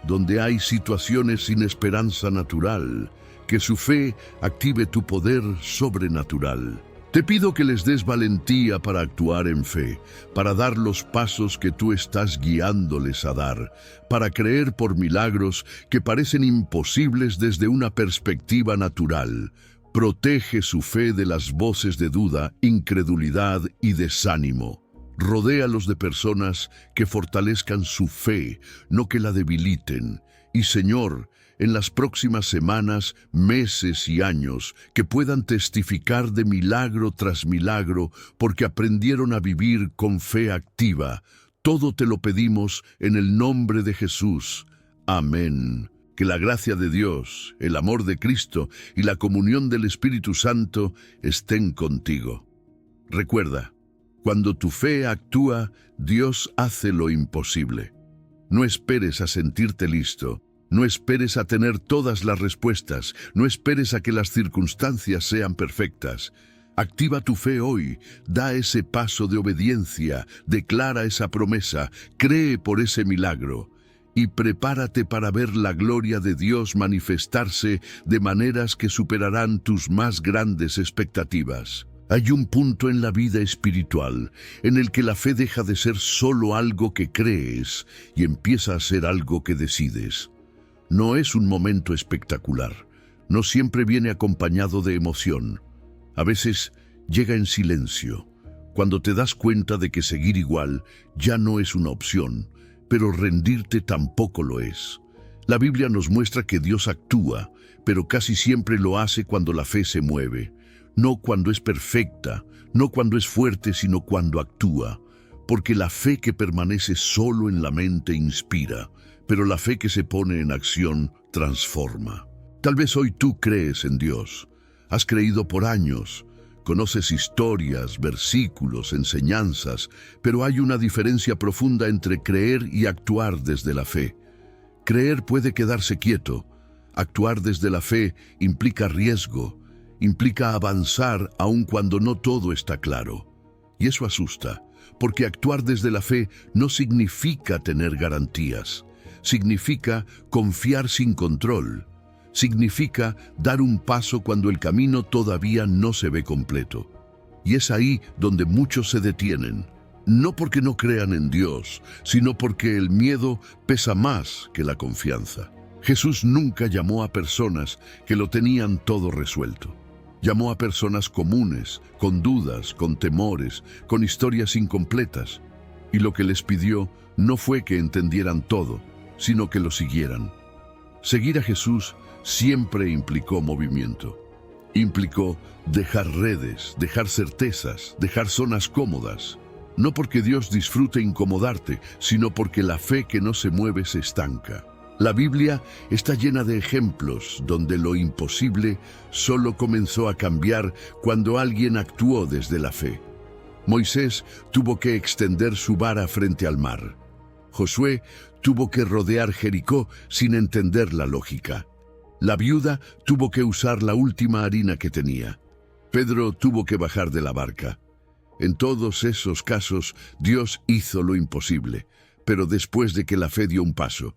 Donde hay situaciones sin esperanza natural, que su fe active tu poder sobrenatural. Te pido que les des valentía para actuar en fe, para dar los pasos que tú estás guiándoles a dar, para creer por milagros que parecen imposibles desde una perspectiva natural. Protege su fe de las voces de duda, incredulidad y desánimo. Rodéalos de personas que fortalezcan su fe, no que la debiliten. Y Señor, en las próximas semanas, meses y años, que puedan testificar de milagro tras milagro, porque aprendieron a vivir con fe activa. Todo te lo pedimos en el nombre de Jesús. Amén. Que la gracia de Dios, el amor de Cristo y la comunión del Espíritu Santo estén contigo. Recuerda, cuando tu fe actúa, Dios hace lo imposible. No esperes a sentirte listo. No esperes a tener todas las respuestas, no esperes a que las circunstancias sean perfectas. Activa tu fe hoy, da ese paso de obediencia, declara esa promesa, cree por ese milagro y prepárate para ver la gloria de Dios manifestarse de maneras que superarán tus más grandes expectativas. Hay un punto en la vida espiritual en el que la fe deja de ser solo algo que crees y empieza a ser algo que decides. No es un momento espectacular, no siempre viene acompañado de emoción. A veces llega en silencio, cuando te das cuenta de que seguir igual ya no es una opción, pero rendirte tampoco lo es. La Biblia nos muestra que Dios actúa, pero casi siempre lo hace cuando la fe se mueve. No cuando es perfecta, no cuando es fuerte, sino cuando actúa. Porque la fe que permanece solo en la mente inspira, pero la fe que se pone en acción transforma. Tal vez hoy tú crees en Dios. Has creído por años. Conoces historias, versículos, enseñanzas, pero hay una diferencia profunda entre creer y actuar desde la fe. Creer puede quedarse quieto. Actuar desde la fe implica riesgo, implica avanzar aun cuando no todo está claro. Y eso asusta, porque actuar desde la fe no significa tener garantías. Significa confiar sin control. Significa dar un paso cuando el camino todavía no se ve completo. Y es ahí donde muchos se detienen. No porque no crean en Dios, sino porque el miedo pesa más que la confianza. Jesús nunca llamó a personas que lo tenían todo resuelto. Llamó a personas comunes, con dudas, con temores, con historias incompletas. Y lo que les pidió no fue que entendieran todo, sino que lo siguieran. Seguir a Jesús siempre implicó movimiento. Implicó dejar redes, dejar certezas, dejar zonas cómodas. No porque Dios disfrute incomodarte, sino porque la fe que no se mueve se estanca. La Biblia está llena de ejemplos donde lo imposible solo comenzó a cambiar cuando alguien actuó desde la fe. Moisés tuvo que extender su vara frente al mar. Josué tuvo que rodear Jericó sin entender la lógica. La viuda tuvo que usar la última harina que tenía. Pedro tuvo que bajar de la barca. En todos esos casos, Dios hizo lo imposible, pero después de que la fe dio un paso.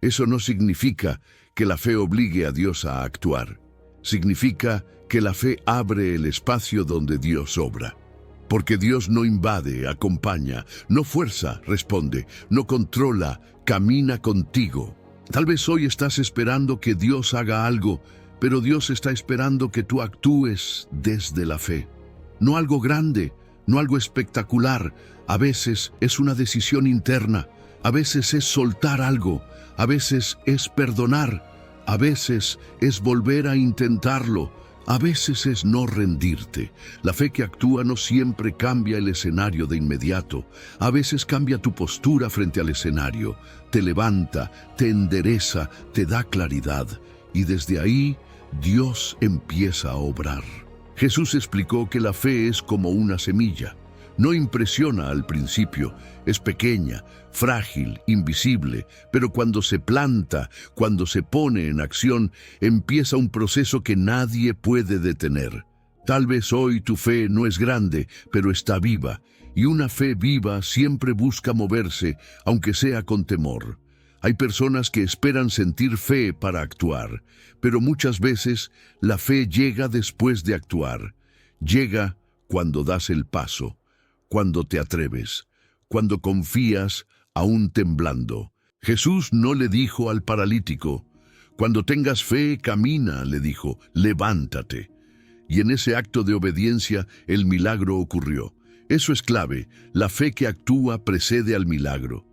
Eso no significa que la fe obligue a Dios a actuar. Significa que la fe abre el espacio donde Dios obra. Porque Dios no invade, acompaña, no fuerza, responde, no controla, camina contigo. Tal vez hoy estás esperando que Dios haga algo, pero Dios está esperando que tú actúes desde la fe. No algo grande, no algo espectacular. A veces es una decisión interna, a veces es soltar algo, a veces es perdonar, a veces es volver a intentarlo, a veces es no rendirte. La fe que actúa no siempre cambia el escenario de inmediato. A veces cambia tu postura frente al escenario, te levanta, te endereza, te da claridad. Y desde ahí, Dios empieza a obrar. Jesús explicó que la fe es como una semilla. No impresiona al principio, es pequeña, frágil, invisible, pero cuando se planta, cuando se pone en acción, empieza un proceso que nadie puede detener. Tal vez hoy tu fe no es grande, pero está viva, y una fe viva siempre busca moverse, aunque sea con temor. Hay personas que esperan sentir fe para actuar, pero muchas veces la fe llega después de actuar. Llega cuando das el paso, cuando te atreves, cuando confías aún temblando. Jesús no le dijo al paralítico, cuando tengas fe, camina, le dijo, levántate. Y en ese acto de obediencia el milagro ocurrió. Eso es clave, la fe que actúa precede al milagro.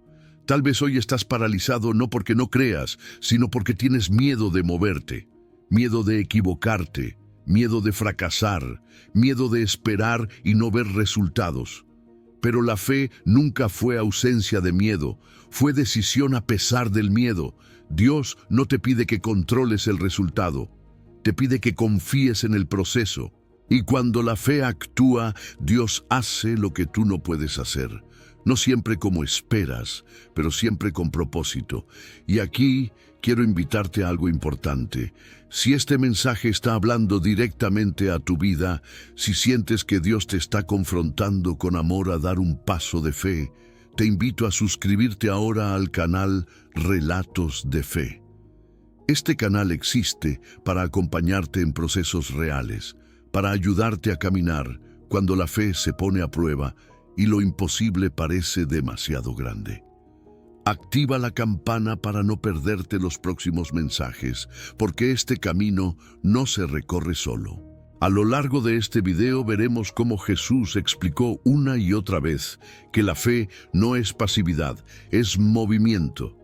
Tal vez hoy estás paralizado no porque no creas, sino porque tienes miedo de moverte, miedo de equivocarte, miedo de fracasar, miedo de esperar y no ver resultados. Pero la fe nunca fue ausencia de miedo, fue decisión a pesar del miedo. Dios no te pide que controles el resultado, te pide que confíes en el proceso. Y cuando la fe actúa, Dios hace lo que tú no puedes hacer. No siempre como esperas, pero siempre con propósito. Y aquí quiero invitarte a algo importante. Si este mensaje está hablando directamente a tu vida, si sientes que Dios te está confrontando con amor a dar un paso de fe, te invito a suscribirte ahora al canal Relatos de Fe. Este canal existe para acompañarte en procesos reales, para ayudarte a caminar cuando la fe se pone a prueba y lo imposible parece demasiado grande. Activa la campana para no perderte los próximos mensajes, porque este camino no se recorre solo. A lo largo de este video veremos cómo Jesús explicó una y otra vez que la fe no es pasividad, es movimiento.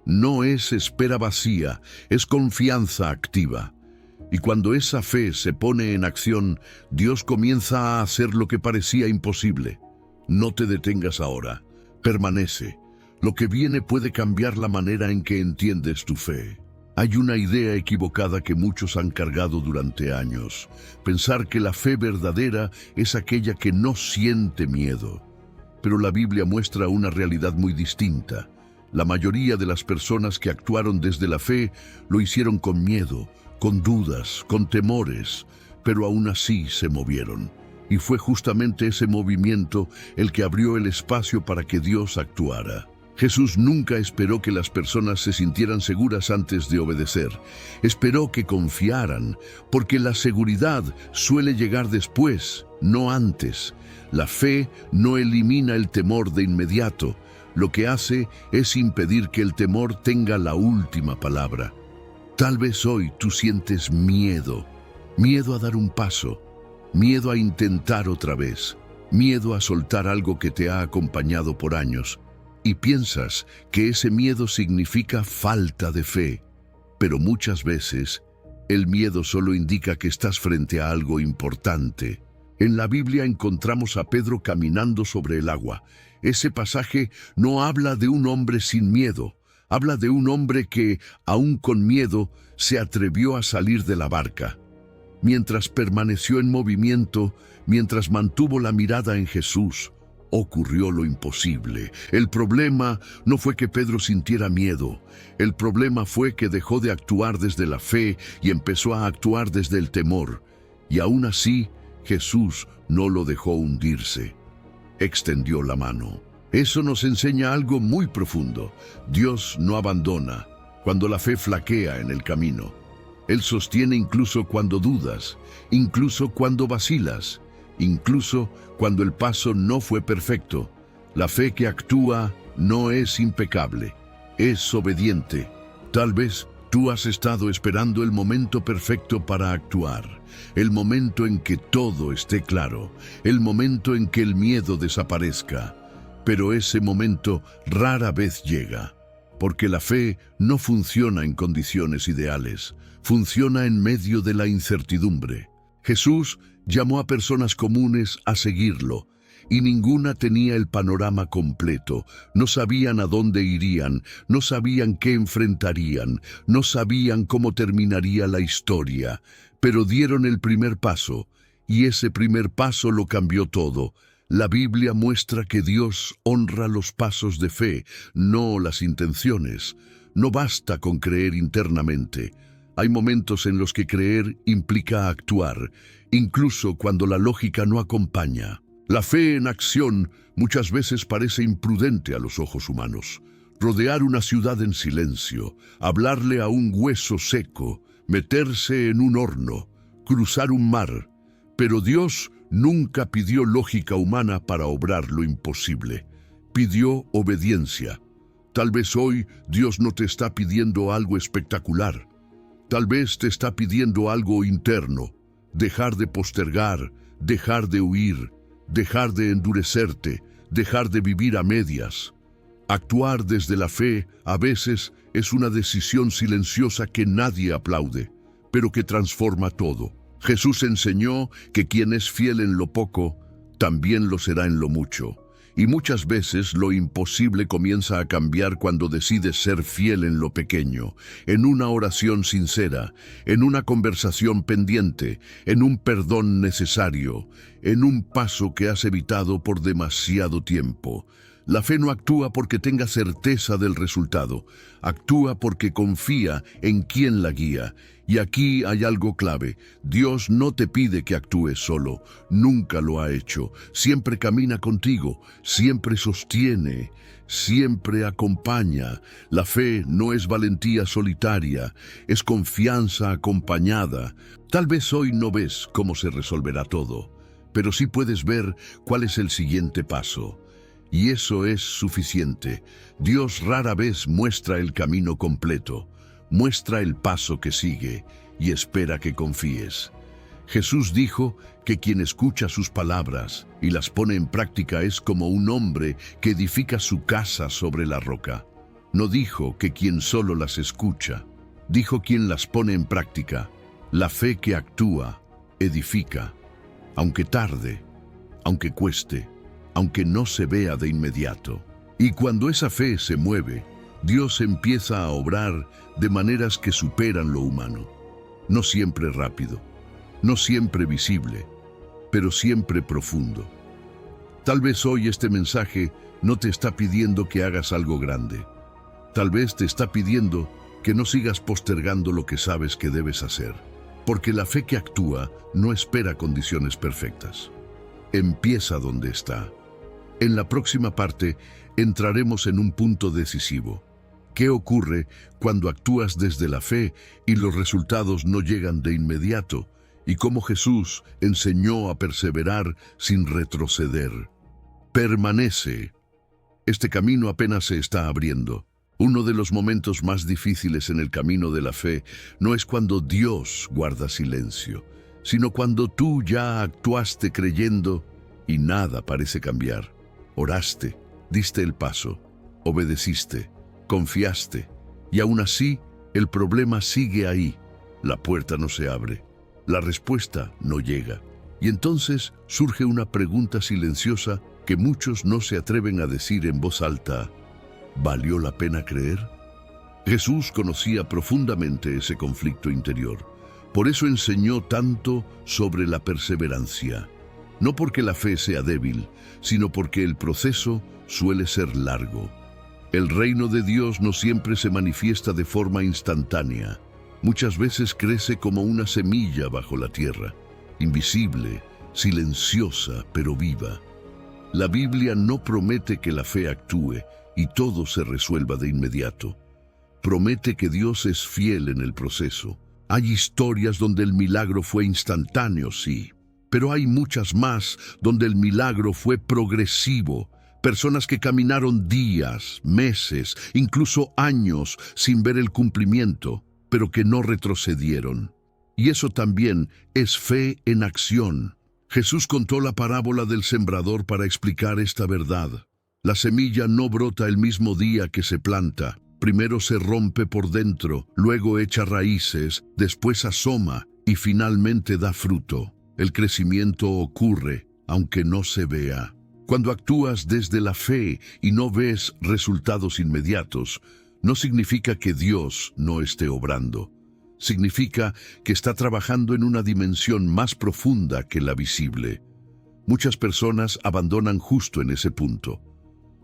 No es espera vacía, es confianza activa. Y cuando esa fe se pone en acción, Dios comienza a hacer lo que parecía imposible. No te detengas ahora, permanece. Lo que viene puede cambiar la manera en que entiendes tu fe. Hay una idea equivocada que muchos han cargado durante años. Pensar que la fe verdadera es aquella que no siente miedo. Pero la Biblia muestra una realidad muy distinta. La mayoría de las personas que actuaron desde la fe lo hicieron con miedo, con dudas, con temores, pero aún así se movieron. Y fue justamente ese movimiento el que abrió el espacio para que Dios actuara. Jesús nunca esperó que las personas se sintieran seguras antes de obedecer. Esperó que confiaran, porque la seguridad suele llegar después, no antes. La fe no elimina el temor de inmediato. Lo que hace es impedir que el temor tenga la última palabra. Tal vez hoy tú sientes miedo, miedo a dar un paso, miedo a intentar otra vez, miedo a soltar algo que te ha acompañado por años. Y piensas que ese miedo significa falta de fe, pero muchas veces el miedo solo indica que estás frente a algo importante. En la Biblia encontramos a Pedro caminando sobre el agua. Ese pasaje no habla de un hombre sin miedo, habla de un hombre que, aún con miedo, se atrevió a salir de la barca. Mientras permaneció en movimiento, mientras mantuvo la mirada en Jesús, ocurrió lo imposible. El problema no fue que Pedro sintiera miedo. El problema fue que dejó de actuar desde la fe y empezó a actuar desde el temor. Y aún así, Jesús no lo dejó hundirse. Extendió la mano. Eso nos enseña algo muy profundo. Dios no abandona cuando la fe flaquea en el camino. Él sostiene incluso cuando dudas, incluso cuando vacilas, incluso cuando el paso no fue perfecto. La fe que actúa no es impecable, es obediente. Tal vez Tú has estado esperando el momento perfecto para actuar, el momento en que todo esté claro, el momento en que el miedo desaparezca. Pero ese momento rara vez llega, porque la fe no funciona en condiciones ideales, funciona en medio de la incertidumbre. Jesús llamó a personas comunes a seguirlo, y ninguna tenía el panorama completo. No sabían a dónde irían, no sabían qué enfrentarían, no sabían cómo terminaría la historia, pero dieron el primer paso, y ese primer paso lo cambió todo. La Biblia muestra que Dios honra los pasos de fe, no las intenciones. No basta con creer internamente. Hay momentos en los que creer implica actuar, incluso cuando la lógica no acompaña. La fe en acción muchas veces parece imprudente a los ojos humanos. Rodear una ciudad en silencio, hablarle a un hueso seco, meterse en un horno, cruzar un mar. Pero Dios nunca pidió lógica humana para obrar lo imposible. Pidió obediencia. Tal vez hoy Dios no te está pidiendo algo espectacular. Tal vez te está pidiendo algo interno. Dejar de postergar, dejar de huir, dejar de endurecerte, dejar de vivir a medias. Actuar desde la fe a veces es una decisión silenciosa que nadie aplaude, pero que transforma todo. Jesús enseñó que quien es fiel en lo poco, también lo será en lo mucho. Y muchas veces lo imposible comienza a cambiar cuando decides ser fiel en lo pequeño, en una oración sincera, en una conversación pendiente, en un perdón necesario, en un paso que has evitado por demasiado tiempo. La fe no actúa porque tenga certeza del resultado, actúa porque confía en quien la guía. Y aquí hay algo clave: Dios no te pide que actúes solo, nunca lo ha hecho. Siempre camina contigo, siempre sostiene, siempre acompaña. La fe no es valentía solitaria, es confianza acompañada. Tal vez hoy no ves cómo se resolverá todo, pero sí puedes ver cuál es el siguiente paso. Y eso es suficiente. Dios rara vez muestra el camino completo, muestra el paso que sigue y espera que confíes. Jesús dijo que quien escucha sus palabras y las pone en práctica es como un hombre que edifica su casa sobre la roca. No dijo que quien solo las escucha, dijo quien las pone en práctica. La fe que actúa, edifica, aunque tarde, aunque cueste, aunque no se vea de inmediato. Y cuando esa fe se mueve, Dios empieza a obrar de maneras que superan lo humano. No siempre rápido, no siempre visible, pero siempre profundo. Tal vez hoy este mensaje no te está pidiendo que hagas algo grande. Tal vez te está pidiendo que no sigas postergando lo que sabes que debes hacer, porque la fe que actúa no espera condiciones perfectas. Empieza donde está. En la próxima parte entraremos en un punto decisivo. ¿Qué ocurre cuando actúas desde la fe y los resultados no llegan de inmediato? Y cómo Jesús enseñó a perseverar sin retroceder. Permanece. Este camino apenas se está abriendo. Uno de los momentos más difíciles en el camino de la fe no es cuando Dios guarda silencio, sino cuando tú ya actuaste creyendo y nada parece cambiar. Oraste, diste el paso, obedeciste, confiaste, y aún así el problema sigue ahí. La puerta no se abre, la respuesta no llega. Y entonces surge una pregunta silenciosa que muchos no se atreven a decir en voz alta: ¿valió la pena creer? Jesús conocía profundamente ese conflicto interior. Por eso enseñó tanto sobre la perseverancia. No porque la fe sea débil, sino porque el proceso suele ser largo. El reino de Dios no siempre se manifiesta de forma instantánea. Muchas veces crece como una semilla bajo la tierra, invisible, silenciosa, pero viva. La Biblia no promete que la fe actúe y todo se resuelva de inmediato. Promete que Dios es fiel en el proceso. Hay historias donde el milagro fue instantáneo, sí, pero hay muchas más donde el milagro fue progresivo. Personas que caminaron días, meses, incluso años sin ver el cumplimiento. pero que no retrocedieron. Y eso también es fe en acción. Jesús contó la parábola del sembrador para explicar esta verdad. La semilla no brota el mismo día que se planta. Primero se rompe por dentro, luego echa raíces, después asoma y finalmente da fruto. El crecimiento ocurre, aunque no se vea. Cuando actúas desde la fe y no ves resultados inmediatos, no significa que Dios no esté obrando. Significa que está trabajando en una dimensión más profunda que la visible. Muchas personas abandonan justo en ese punto.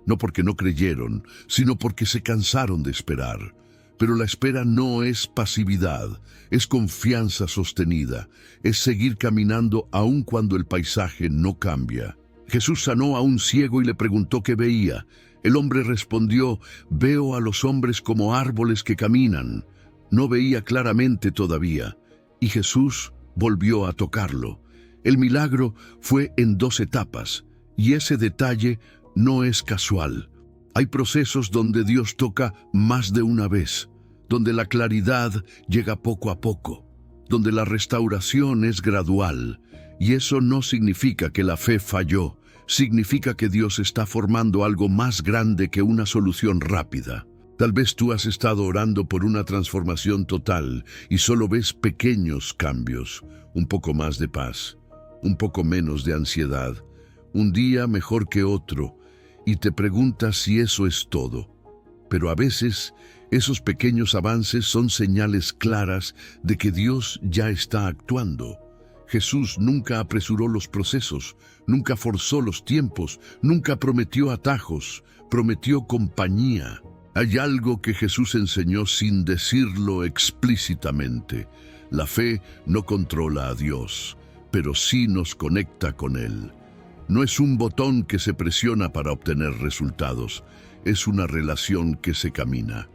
No porque no creyeron, sino porque se cansaron de esperar. Pero la espera no es pasividad, es confianza sostenida, es seguir caminando aun cuando el paisaje no cambia. Jesús sanó a un ciego y le preguntó qué veía. El hombre respondió: veo a los hombres como árboles que caminan. No veía claramente todavía, y Jesús volvió a tocarlo. El milagro fue en 2 etapas, y ese detalle no es casual. Hay procesos donde Dios toca más de una vez, donde la claridad llega poco a poco, donde la restauración es gradual, y eso no significa que la fe falló, significa que Dios está formando algo más grande que una solución rápida. Tal vez tú has estado orando por una transformación total y solo ves pequeños cambios, un poco más de paz, un poco menos de ansiedad, un día mejor que otro, y te preguntas si eso es todo. Pero a veces esos pequeños avances son señales claras de que Dios ya está actuando. Jesús nunca apresuró los procesos, nunca forzó los tiempos, nunca prometió atajos, prometió compañía. Hay algo que Jesús enseñó sin decirlo explícitamente. La fe no controla a Dios, pero sí nos conecta con Él. No es un botón que se presiona para obtener resultados, es una relación que se camina.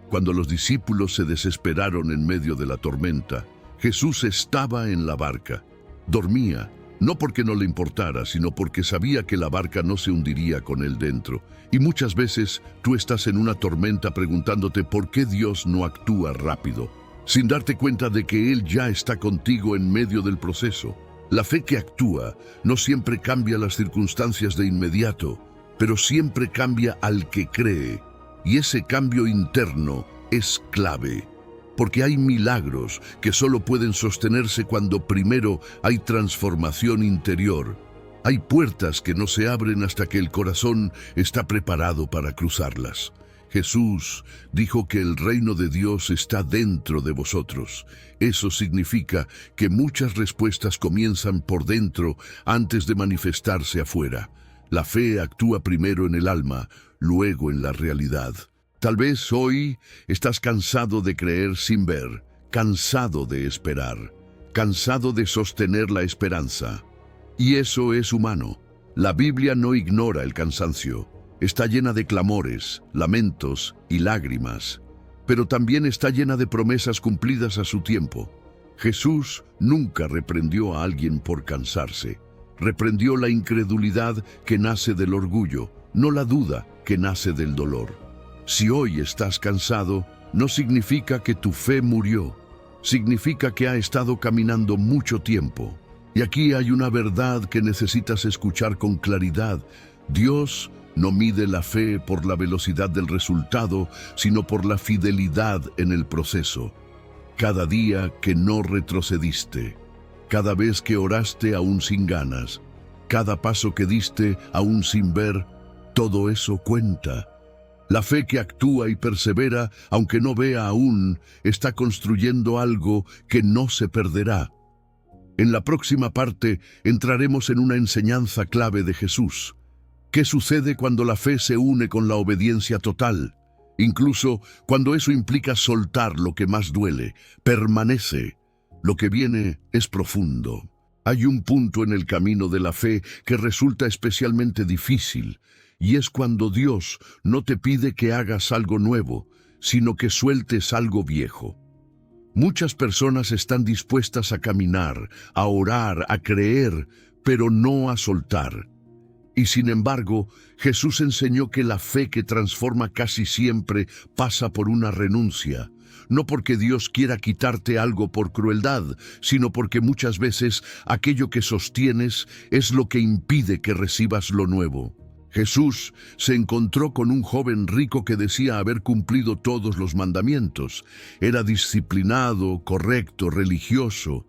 Cuando los discípulos se desesperaron en medio de la tormenta, Jesús estaba en la barca. Dormía, no porque no le importara, sino porque sabía que la barca no se hundiría con él dentro. Y muchas veces tú estás en una tormenta preguntándote por qué Dios no actúa rápido, sin darte cuenta de que Él ya está contigo en medio del proceso. La fe que actúa no siempre cambia las circunstancias de inmediato, pero siempre cambia al que cree. Y ese cambio interno es clave, porque hay milagros que solo pueden sostenerse cuando primero hay transformación interior. Hay puertas que no se abren hasta que el corazón está preparado para cruzarlas. Jesús dijo que el reino de Dios está dentro de vosotros. Eso significa que muchas respuestas comienzan por dentro antes de manifestarse afuera. La fe actúa primero en el alma, luego en la realidad. Tal vez hoy estás cansado de creer sin ver, cansado de esperar, cansado de sostener la esperanza. Y eso es humano. La Biblia no ignora el cansancio. Está llena de clamores, lamentos y lágrimas, pero también está llena de promesas cumplidas a su tiempo. Jesús nunca reprendió a alguien por cansarse. Reprendió la incredulidad que nace del orgullo, no la duda que nace del dolor. Si hoy estás cansado, no significa que tu fe murió. Significa que ha estado caminando mucho tiempo. Y aquí hay una verdad que necesitas escuchar con claridad. Dios no mide la fe por la velocidad del resultado, sino por la fidelidad en el proceso. Cada día que no retrocediste, cada vez que oraste aún sin ganas, cada paso que diste aún sin ver, todo eso cuenta. La fe que actúa y persevera, aunque no vea aún, está construyendo algo que no se perderá. En la próxima parte entraremos en una enseñanza clave de Jesús. ¿Qué sucede cuando la fe se une con la obediencia total? Incluso cuando eso implica soltar lo que más duele, permanece. Lo que viene es profundo. Hay un punto en el camino de la fe que resulta especialmente difícil, y es cuando Dios no te pide que hagas algo nuevo, sino que sueltes algo viejo. Muchas personas están dispuestas a caminar, a orar, a creer, pero no a soltar. Y sin embargo, Jesús enseñó que la fe que transforma casi siempre pasa por una renuncia. No porque Dios quiera quitarte algo por crueldad, sino porque muchas veces aquello que sostienes es lo que impide que recibas lo nuevo. Jesús se encontró con un joven rico que decía haber cumplido todos los mandamientos. Era disciplinado, correcto, religioso.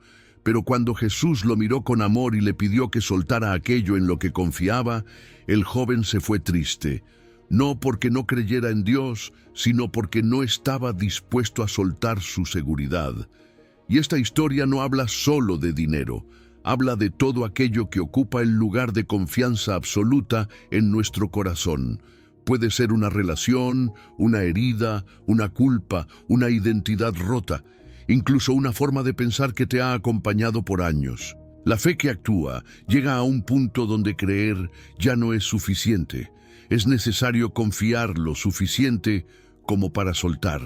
Pero cuando Jesús lo miró con amor y le pidió que soltara aquello en lo que confiaba, el joven se fue triste. No porque no creyera en Dios, sino porque no estaba dispuesto a soltar su seguridad. Y esta historia no habla solo de dinero, habla de todo aquello que ocupa el lugar de confianza absoluta en nuestro corazón. Puede ser una relación, una herida, una culpa, una identidad rota, incluso una forma de pensar que te ha acompañado por años. La fe que actúa llega a un punto donde creer ya no es suficiente. Es necesario confiar lo suficiente como para soltar.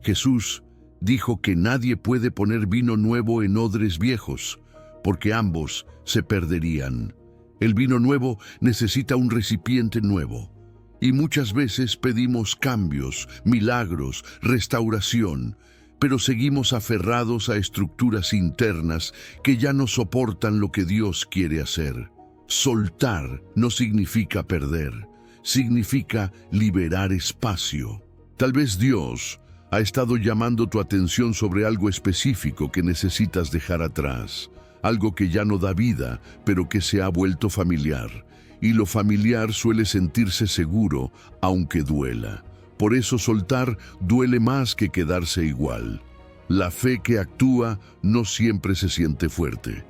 Jesús dijo que nadie puede poner vino nuevo en odres viejos, porque ambos se perderían. El vino nuevo necesita un recipiente nuevo. Y muchas veces pedimos cambios, milagros, restauración, pero seguimos aferrados a estructuras internas que ya no soportan lo que Dios quiere hacer. Soltar no significa perder, significa liberar espacio. Tal vez Dios ha estado llamando tu atención sobre algo específico que necesitas dejar atrás, algo que ya no da vida, pero que se ha vuelto familiar. Y lo familiar suele sentirse seguro, aunque duela. Por eso soltar duele más que quedarse igual. La fe que actúa no siempre se siente fuerte.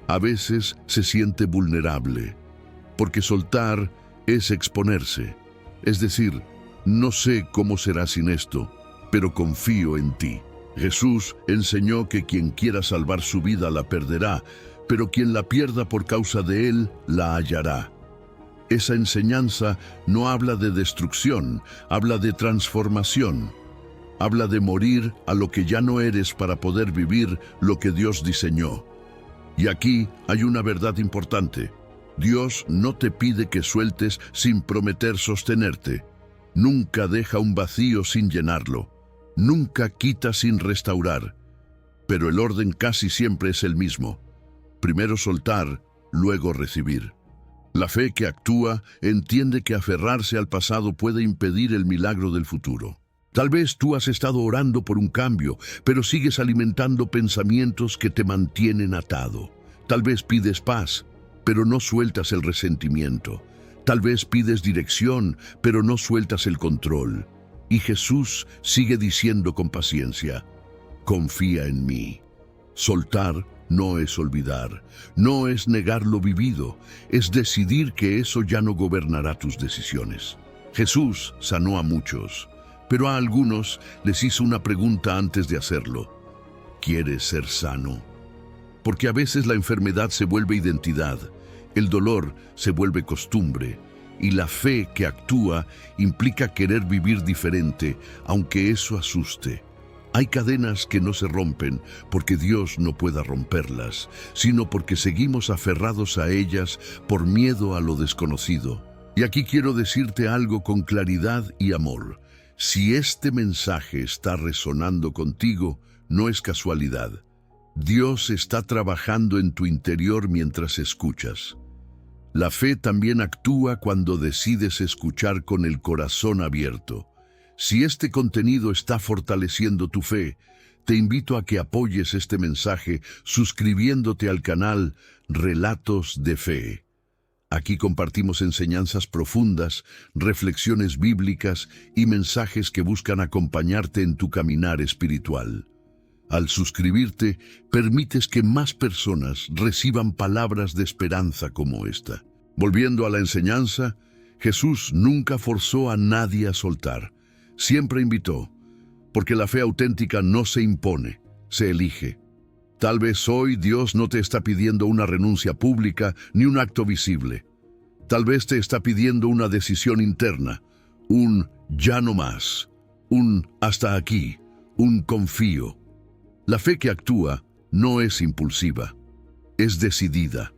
A veces se siente vulnerable, porque soltar es exponerse. Es decir, no sé cómo será sin esto, pero confío en ti. Jesús enseñó que quien quiera salvar su vida la perderá, pero quien la pierda por causa de él la hallará. Esa enseñanza no habla de destrucción, habla de transformación. Habla de morir a lo que ya no eres para poder vivir lo que Dios diseñó. Y aquí hay una verdad importante. Dios no te pide que sueltes sin prometer sostenerte. Nunca deja un vacío sin llenarlo. Nunca quita sin restaurar. Pero el orden casi siempre es el mismo. Primero soltar, luego recibir. La fe que actúa entiende que aferrarse al pasado puede impedir el milagro del futuro. Tal vez tú has estado orando por un cambio, pero sigues alimentando pensamientos que te mantienen atado. Tal vez pides paz, pero no sueltas el resentimiento. Tal vez pides dirección, pero no sueltas el control. Y Jesús sigue diciendo con paciencia, confía en mí. Soltar no es olvidar, no es negar lo vivido, es decidir que eso ya no gobernará tus decisiones. Jesús sanó a muchos, pero a algunos les hizo una pregunta antes de hacerlo. ¿Quieres ser sano? Porque a veces la enfermedad se vuelve identidad, el dolor se vuelve costumbre, y la fe que actúa implica querer vivir diferente, aunque eso asuste. Hay cadenas que no se rompen porque Dios no pueda romperlas, sino porque seguimos aferrados a ellas por miedo a lo desconocido. Y aquí quiero decirte algo con claridad y amor. Si este mensaje está resonando contigo, no es casualidad. Dios está trabajando en tu interior mientras escuchas. La fe también actúa cuando decides escuchar con el corazón abierto. Si este contenido está fortaleciendo tu fe, te invito a que apoyes este mensaje suscribiéndote al canal Relatos de Fe. Aquí compartimos enseñanzas profundas, reflexiones bíblicas y mensajes que buscan acompañarte en tu caminar espiritual. Al suscribirte, permites que más personas reciban palabras de esperanza como esta. Volviendo a la enseñanza, Jesús nunca forzó a nadie a soltar. Siempre invitó, porque la fe auténtica no se impone, se elige. Tal vez hoy Dios no te está pidiendo una renuncia pública ni un acto visible. Tal vez te está pidiendo una decisión interna, un ya no más, un hasta aquí, un confío. La fe que actúa no es impulsiva, es decidida.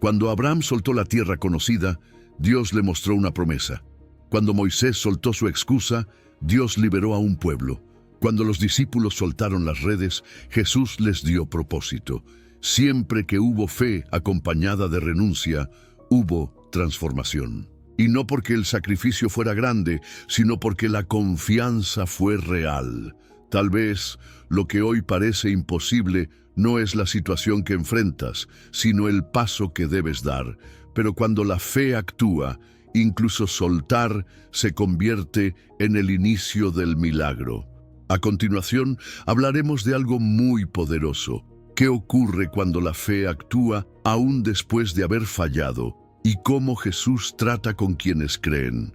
Cuando Abraham soltó la tierra conocida, Dios le mostró una promesa. Cuando Moisés soltó su excusa, Dios liberó a un pueblo. Cuando los discípulos soltaron las redes, Jesús les dio propósito. Siempre que hubo fe acompañada de renuncia, hubo transformación. Y no porque el sacrificio fuera grande, sino porque la confianza fue real. Tal vez lo que hoy parece imposible no es la situación que enfrentas, sino el paso que debes dar. Pero cuando la fe actúa, incluso soltar se convierte en el inicio del milagro. A continuación, hablaremos de algo muy poderoso. ¿Qué ocurre cuando la fe actúa aún después de haber fallado? Y cómo Jesús trata con quienes creen,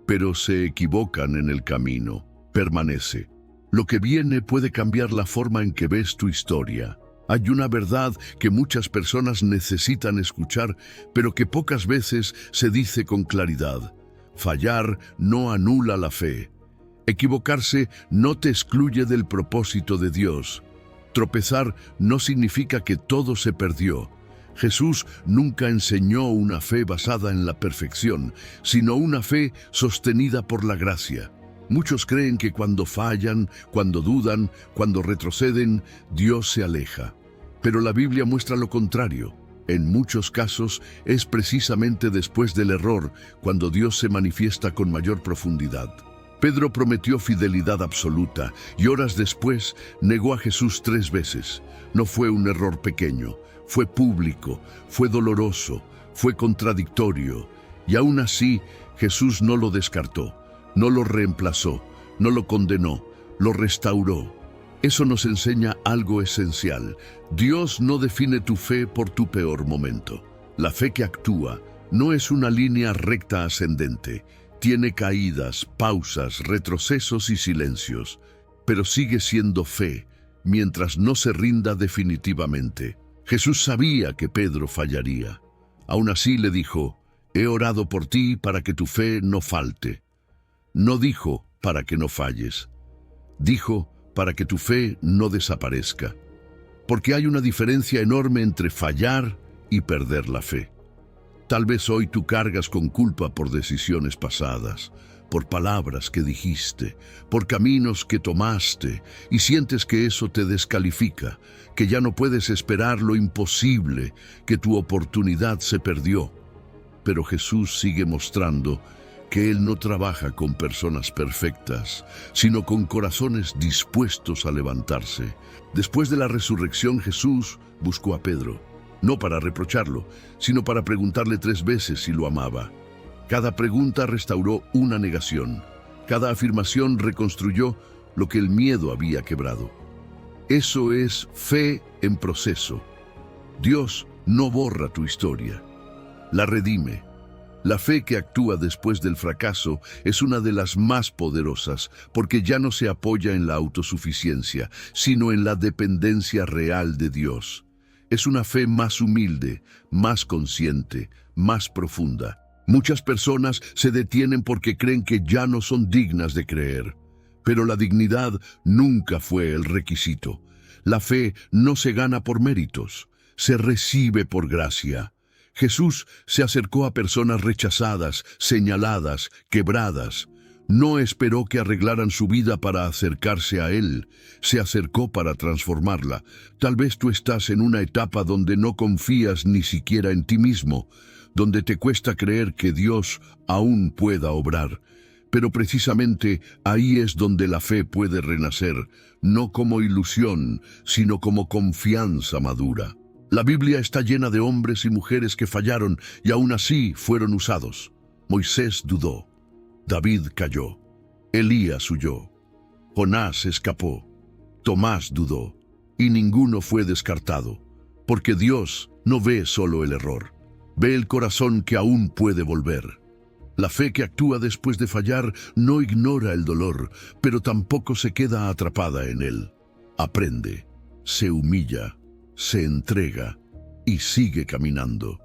pero se equivocan en el camino. Permanece. Lo que viene puede cambiar la forma en que ves tu historia. Hay una verdad que muchas personas necesitan escuchar, pero que pocas veces se dice con claridad. Fallar no anula la fe. Equivocarse no te excluye del propósito de Dios. Tropezar no significa que todo se perdió. Jesús nunca enseñó una fe basada en la perfección, sino una fe sostenida por la gracia. Muchos creen que cuando fallan, cuando dudan, cuando retroceden, Dios se aleja. Pero la Biblia muestra lo contrario. En muchos casos es precisamente después del error cuando Dios se manifiesta con mayor profundidad. Pedro prometió fidelidad absoluta y horas después negó a Jesús 3 veces. No fue un error pequeño. Fue público, fue doloroso, fue contradictorio, y aún así Jesús no lo descartó, no lo reemplazó, no lo condenó, lo restauró. Eso nos enseña algo esencial. Dios no define tu fe por tu peor momento. La fe que actúa no es una línea recta ascendente. Tiene caídas, pausas, retrocesos y silencios, pero sigue siendo fe mientras no se rinda definitivamente. Jesús sabía que Pedro fallaría. Aún así le dijo, «He orado por ti para que tu fe no falte». No dijo, «para que no falles». Dijo, «para que tu fe no desaparezca». Porque hay una diferencia enorme entre fallar y perder la fe. Tal vez hoy tú cargas con culpa por decisiones pasadas, por palabras que dijiste, por caminos que tomaste, y sientes que eso te descalifica, que ya no puedes esperar lo imposible, que tu oportunidad se perdió. Pero Jesús sigue mostrando que Él no trabaja con personas perfectas, sino con corazones dispuestos a levantarse. Después de la resurrección, Jesús buscó a Pedro, no para reprocharlo, sino para preguntarle 3 veces si lo amaba. Cada pregunta restauró una negación. Cada afirmación reconstruyó lo que el miedo había quebrado. Eso es fe en proceso. Dios no borra tu historia, la redime. La fe que actúa después del fracaso es una de las más poderosas porque ya no se apoya en la autosuficiencia, sino en la dependencia real de Dios. Es una fe más humilde, más consciente, más profunda. Muchas personas se detienen porque creen que ya no son dignas de creer. Pero la dignidad nunca fue el requisito. La fe no se gana por méritos, se recibe por gracia. Jesús se acercó a personas rechazadas, señaladas, quebradas. No esperó que arreglaran su vida para acercarse a Él. Se acercó para transformarla. Tal vez tú estás en una etapa donde no confías ni siquiera en ti mismo, donde te cuesta creer que Dios aún pueda obrar. Pero precisamente ahí es donde la fe puede renacer, no como ilusión, sino como confianza madura. La Biblia está llena de hombres y mujeres que fallaron y aún así fueron usados. Moisés dudó, David cayó, Elías huyó, Jonás escapó, Tomás dudó, y ninguno fue descartado, porque Dios no ve solo el error, ve el corazón que aún puede volver. La fe que actúa después de fallar no ignora el dolor, pero tampoco se queda atrapada en él. Aprende, se humilla, se entrega y sigue caminando.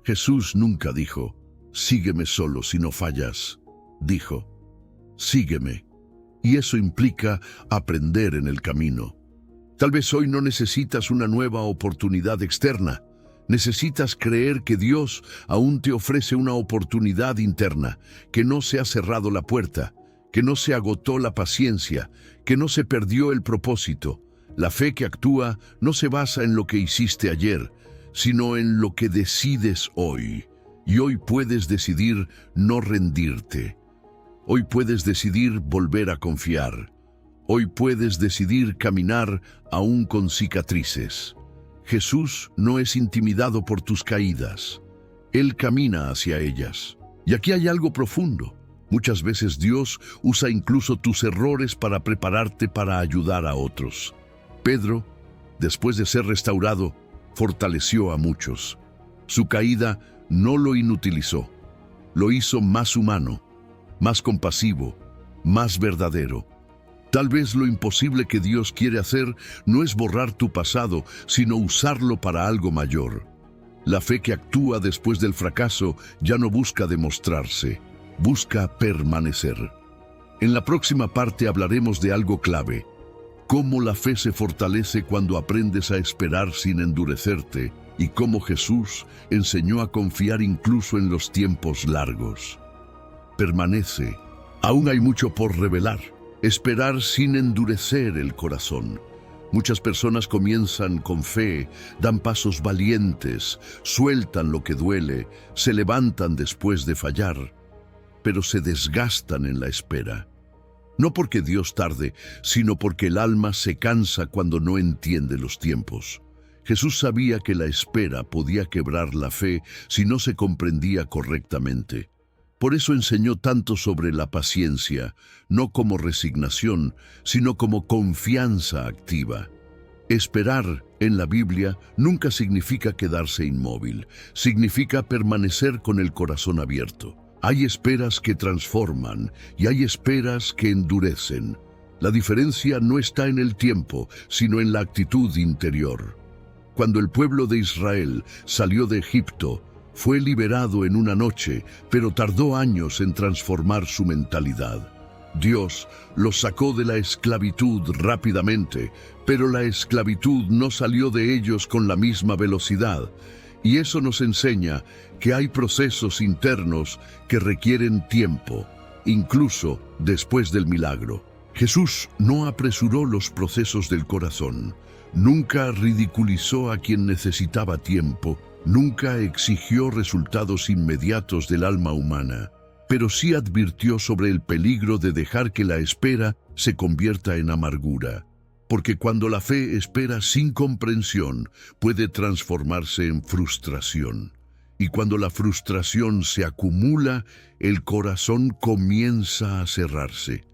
Jesús nunca dijo, sígueme solo si no fallas. Dijo, sígueme. Y eso implica aprender en el camino. Tal vez hoy no necesitas una nueva oportunidad externa. Necesitas creer que Dios aún te ofrece una oportunidad interna, que no se ha cerrado la puerta, que no se agotó la paciencia, que no se perdió el propósito. La fe que actúa no se basa en lo que hiciste ayer, sino en lo que decides hoy. Y hoy puedes decidir no rendirte. Hoy puedes decidir volver a confiar. Hoy puedes decidir caminar aún con cicatrices. Jesús no es intimidado por tus caídas. Él camina hacia ellas. Y aquí hay algo profundo. Muchas veces Dios usa incluso tus errores para prepararte para ayudar a otros. Pedro, después de ser restaurado, fortaleció a muchos. Su caída no lo inutilizó. Lo hizo más humano, más compasivo, más verdadero. Tal vez lo imposible que Dios quiere hacer no es borrar tu pasado, sino usarlo para algo mayor. La fe que actúa después del fracaso ya no busca demostrarse, busca permanecer. En la próxima parte hablaremos de algo clave: cómo la fe se fortalece cuando aprendes a esperar sin endurecerte y cómo Jesús enseñó a confiar incluso en los tiempos largos. Permanece. Aún hay mucho por revelar. Esperar sin endurecer el corazón. Muchas personas comienzan con fe, dan pasos valientes, sueltan lo que duele, se levantan después de fallar, pero se desgastan en la espera. No porque Dios tarde, sino porque el alma se cansa cuando no entiende los tiempos. Jesús sabía que la espera podía quebrar la fe si no se comprendía correctamente. Por eso enseñó tanto sobre la paciencia, no como resignación, sino como confianza activa. Esperar en la Biblia nunca significa quedarse inmóvil, significa permanecer con el corazón abierto. Hay esperas que transforman y hay esperas que endurecen. La diferencia no está en el tiempo, sino en la actitud interior. Cuando el pueblo de Israel salió de Egipto, fue liberado en una noche, pero tardó años en transformar su mentalidad. Dios los sacó de la esclavitud rápidamente, pero la esclavitud no salió de ellos con la misma velocidad. Y eso nos enseña que hay procesos internos que requieren tiempo, incluso después del milagro. Jesús no apresuró los procesos del corazón, nunca ridiculizó a quien necesitaba tiempo, nunca exigió resultados inmediatos del alma humana, pero sí advirtió sobre el peligro de dejar que la espera se convierta en amargura. Porque cuando la fe espera sin comprensión, puede transformarse en frustración. Y cuando la frustración se acumula, el corazón comienza a cerrarse.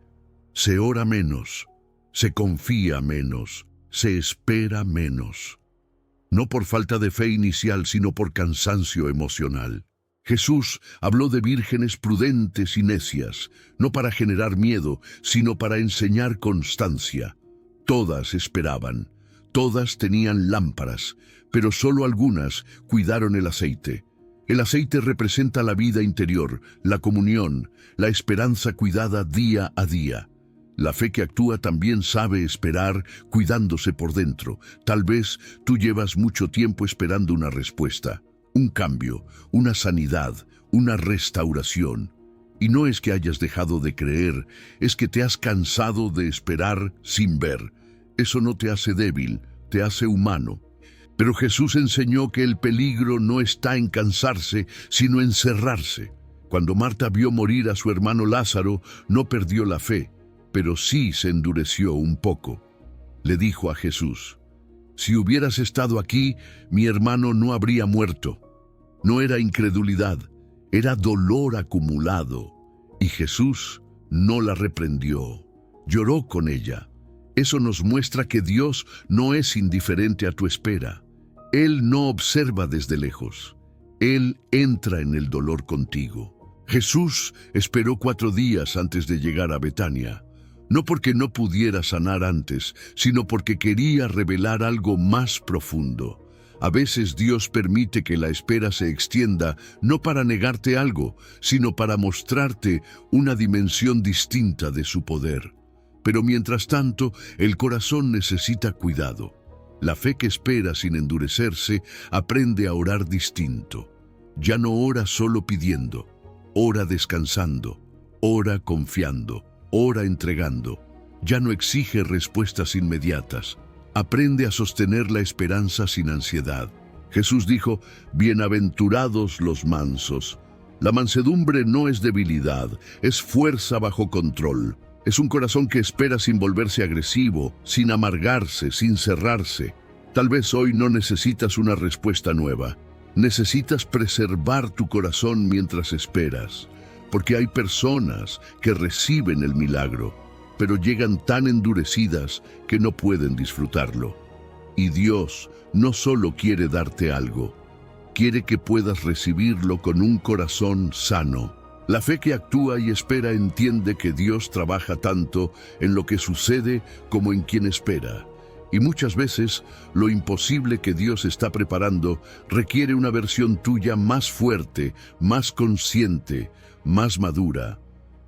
Se ora menos, se confía menos, se espera menos. No por falta de fe inicial, sino por cansancio emocional. Jesús habló de vírgenes prudentes y necias, no para generar miedo, sino para enseñar constancia. Todas esperaban, todas tenían lámparas, pero solo algunas cuidaron el aceite. El aceite representa la vida interior, la comunión, la esperanza cuidada día a día. La fe que actúa también sabe esperar, cuidándose por dentro. Tal vez tú llevas mucho tiempo esperando una respuesta, un cambio, una sanidad, una restauración. Y no es que hayas dejado de creer, es que te has cansado de esperar sin ver. Eso no te hace débil, te hace humano. Pero Jesús enseñó que el peligro no está en cansarse, sino en cerrarse. Cuando Marta vio morir a su hermano Lázaro, no perdió la fe, pero sí se endureció un poco. Le dijo a Jesús: si hubieras estado aquí, mi hermano no habría muerto. No era incredulidad, era dolor acumulado. Y Jesús no la reprendió, lloró con ella. Eso nos muestra que Dios no es indiferente a tu espera. Él no observa desde lejos. Él entra en el dolor contigo. Jesús esperó 4 días antes de llegar a Betania. No porque no pudiera sanar antes, sino porque quería revelar algo más profundo. A veces Dios permite que la espera se extienda, no para negarte algo, sino para mostrarte una dimensión distinta de su poder. Pero mientras tanto, el corazón necesita cuidado. La fe que espera sin endurecerse aprende a orar distinto. Ya no ora solo pidiendo, ora descansando, ora confiando, ora entregando. Ya no exige respuestas inmediatas. Aprende a sostener la esperanza sin ansiedad. Jesús dijo, bienaventurados los mansos. La mansedumbre no es debilidad, es fuerza bajo control. Es un corazón que espera sin volverse agresivo, sin amargarse, sin cerrarse. Tal vez hoy no necesitas una respuesta nueva. Necesitas preservar tu corazón mientras esperas, porque hay personas que reciben el milagro, pero llegan tan endurecidas que no pueden disfrutarlo. Y Dios no solo quiere darte algo, quiere que puedas recibirlo con un corazón sano. La fe que actúa y espera entiende que Dios trabaja tanto en lo que sucede como en quien espera. Y muchas veces lo imposible que Dios está preparando requiere una versión tuya más fuerte, más consciente, más madura.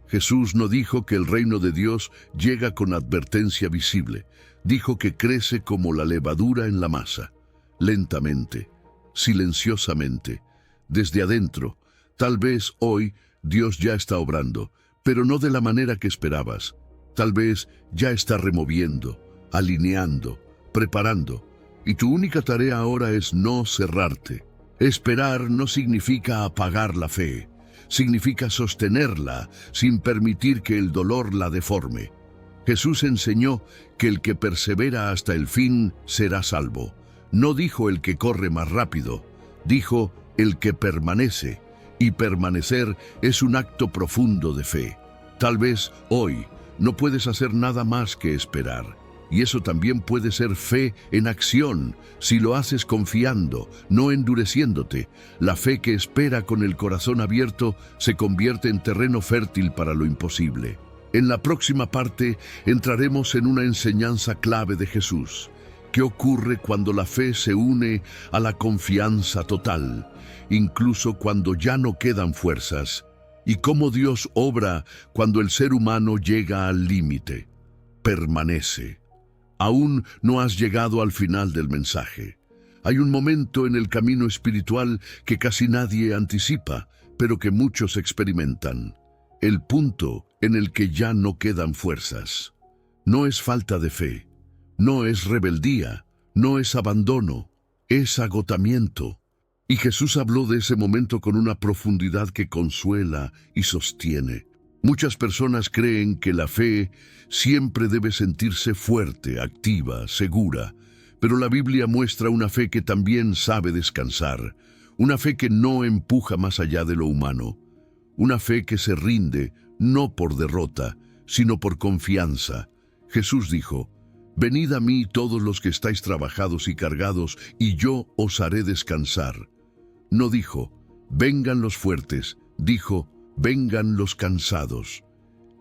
Jesús no dijo que el reino de Dios llega con advertencia visible. Dijo que crece como la levadura en la masa, lentamente, silenciosamente, desde adentro. Tal vez hoy Dios ya está obrando, pero no de la manera que esperabas. Tal vez ya está removiendo, alineando, preparando, y tu única tarea ahora es no cerrarte. Esperar no significa apagar la fe, significa sostenerla sin permitir que el dolor la deforme. Jesús enseñó que el que persevera hasta el fin será salvo. No dijo el que corre más rápido, dijo el que permanece, y permanecer es un acto profundo de fe. Tal vez hoy no puedes hacer nada más que esperar. Y eso también puede ser fe en acción, si lo haces confiando, no endureciéndote. La fe que espera con el corazón abierto se convierte en terreno fértil para lo imposible. En la próxima parte entraremos en una enseñanza clave de Jesús. ¿Qué ocurre cuando la fe se une a la confianza total, incluso cuando ya no quedan fuerzas? Y cómo Dios obra cuando el ser humano llega al límite. Permanece. Aún no has llegado al final del mensaje. Hay un momento en el camino espiritual que casi nadie anticipa, pero que muchos experimentan. El punto en el que ya no quedan fuerzas. No es falta de fe, no es rebeldía, no es abandono, es agotamiento. Y Jesús habló de ese momento con una profundidad que consuela y sostiene. Muchas personas creen que la fe siempre debe sentirse fuerte, activa, segura, pero la Biblia muestra una fe que también sabe descansar, una fe que no empuja más allá de lo humano, una fe que se rinde no por derrota, sino por confianza. Jesús dijo, «Venid a mí todos los que estáis trabajados y cargados, y yo os haré descansar». No dijo, «Vengan los fuertes», dijo, «Vengan los cansados».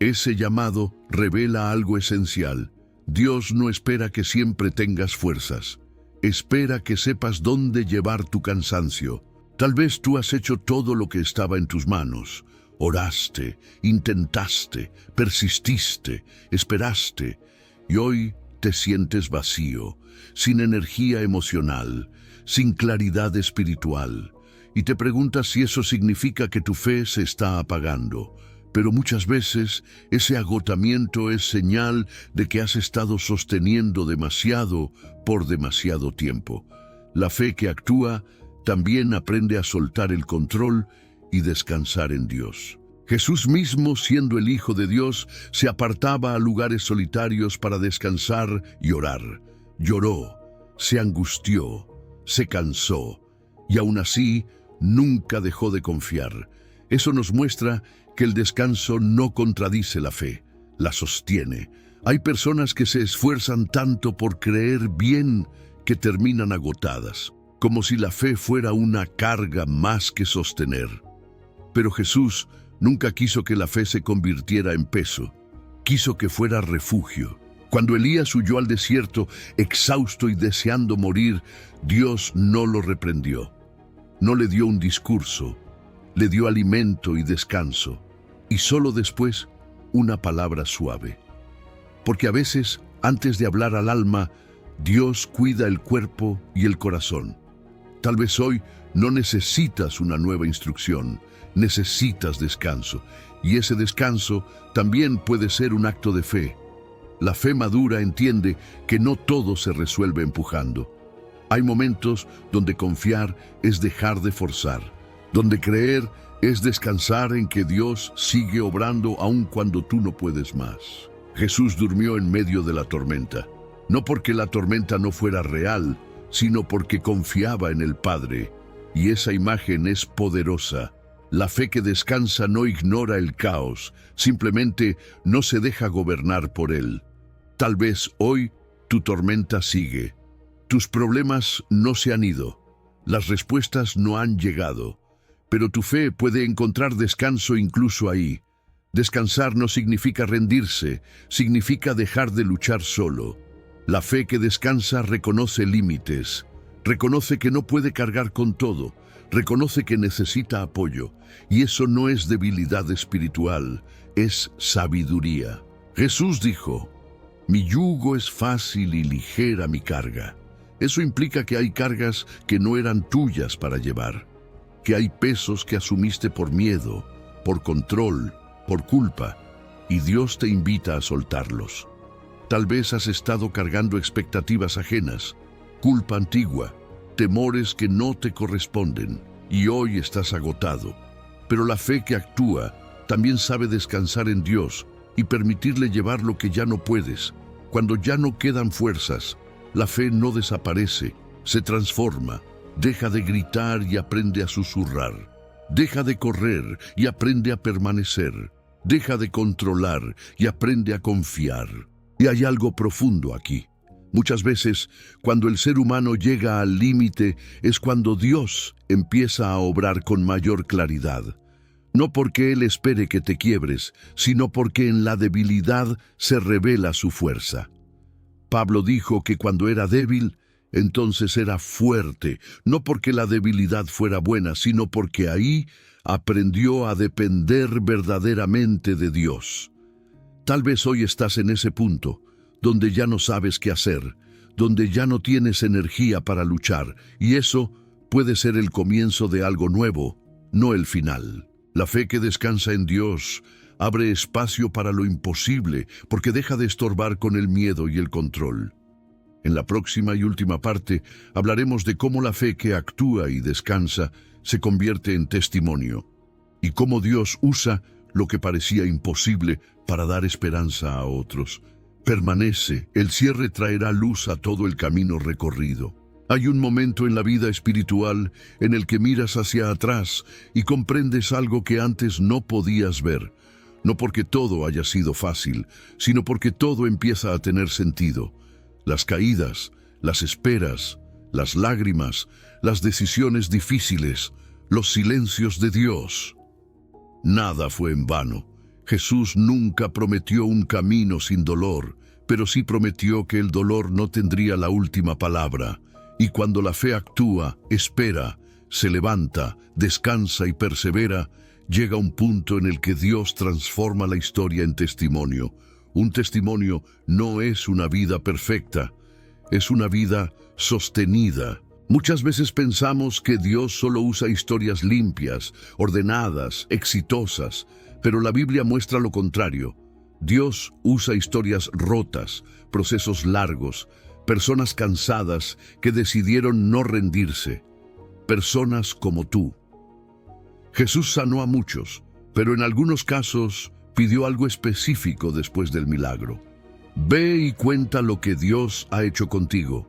Ese llamado revela algo esencial. Dios no espera que siempre tengas fuerzas. Espera que sepas dónde llevar tu cansancio. Tal vez tú has hecho todo lo que estaba en tus manos. Oraste, intentaste, persististe, esperaste. Y hoy te sientes vacío, sin energía emocional, sin claridad espiritual. Y te preguntas si eso significa que tu fe se está apagando. Pero muchas veces ese agotamiento es señal de que has estado sosteniendo demasiado por demasiado tiempo. La fe que actúa también aprende a soltar el control y descansar en Dios. Jesús mismo, siendo el Hijo de Dios, se apartaba a lugares solitarios para descansar y orar. Lloró, se angustió, se cansó, y aún así nunca dejó de confiar. Eso nos muestra que el descanso no contradice la fe, la sostiene. Hay personas que se esfuerzan tanto por creer bien que terminan agotadas, como si la fe fuera una carga más que sostener. Pero Jesús nunca quiso que la fe se convirtiera en peso, quiso que fuera refugio. Cuando Elías huyó al desierto, exhausto y deseando morir, Dios no lo reprendió. No le dio un discurso, le dio alimento y descanso, y solo después una palabra suave. Porque a veces, antes de hablar al alma, Dios cuida el cuerpo y el corazón. Tal vez hoy no necesitas una nueva instrucción, necesitas descanso. Y ese descanso también puede ser un acto de fe. La fe madura entiende que no todo se resuelve empujando. Hay momentos donde confiar es dejar de forzar, donde creer es descansar en que Dios sigue obrando aun cuando tú no puedes más. Jesús durmió en medio de la tormenta, no porque la tormenta no fuera real, sino porque confiaba en el Padre. Y esa imagen es poderosa. La fe que descansa no ignora el caos, simplemente no se deja gobernar por él. Tal vez hoy tu tormenta sigue. Tus problemas no se han ido. Las respuestas no han llegado. Pero tu fe puede encontrar descanso incluso ahí. Descansar no significa rendirse, significa dejar de luchar solo. La fe que descansa reconoce límites, reconoce que no puede cargar con todo, reconoce que necesita apoyo, y eso no es debilidad espiritual, es sabiduría. Jesús dijo: mi yugo es fácil y ligera mi carga. Eso implica que hay cargas que no eran tuyas para llevar, que hay pesos que asumiste por miedo, por control, por culpa, y Dios te invita a soltarlos. Tal vez has estado cargando expectativas ajenas, culpa antigua, temores que no te corresponden, y hoy estás agotado. Pero la fe que actúa también sabe descansar en Dios y permitirle llevar lo que ya no puedes. Cuando ya no quedan fuerzas, la fe no desaparece, se transforma, deja de gritar y aprende a susurrar, deja de correr y aprende a permanecer, deja de controlar y aprende a confiar. Y hay algo profundo aquí. Muchas veces, cuando el ser humano llega al límite, es cuando Dios empieza a obrar con mayor claridad. No porque Él espere que te quiebres, sino porque en la debilidad se revela su fuerza. Pablo dijo que cuando era débil, entonces era fuerte, no porque la debilidad fuera buena, sino porque ahí aprendió a depender verdaderamente de Dios. Tal vez hoy estás en ese punto, donde ya no sabes qué hacer, donde ya no tienes energía para luchar, y eso puede ser el comienzo de algo nuevo, no el final. La fe que descansa en Dios abre espacio para lo imposible, porque deja de estorbar con el miedo y el control. En la próxima y última parte hablaremos de cómo la fe que actúa y descansa se convierte en testimonio, y cómo Dios usa lo que parecía imposible para dar esperanza a otros. Permanece, el cierre traerá luz a todo el camino recorrido. Hay un momento en la vida espiritual en el que miras hacia atrás y comprendes algo que antes no podías ver, no porque todo haya sido fácil, sino porque todo empieza a tener sentido. Las caídas, las esperas, las lágrimas, las decisiones difíciles, los silencios de Dios. Nada fue en vano. Jesús nunca prometió un camino sin dolor, pero sí prometió que el dolor no tendría la última palabra. Y cuando la fe actúa, espera, se levanta, descansa y persevera, llega un punto en el que Dios transforma la historia en testimonio. Un testimonio no es una vida perfecta, es una vida sostenida. Muchas veces pensamos que Dios solo usa historias limpias, ordenadas, exitosas, pero la Biblia muestra lo contrario. Dios usa historias rotas, procesos largos, personas cansadas que decidieron no rendirse, personas como tú. Jesús sanó a muchos, pero en algunos casos pidió algo específico después del milagro. Ve y cuenta lo que Dios ha hecho contigo,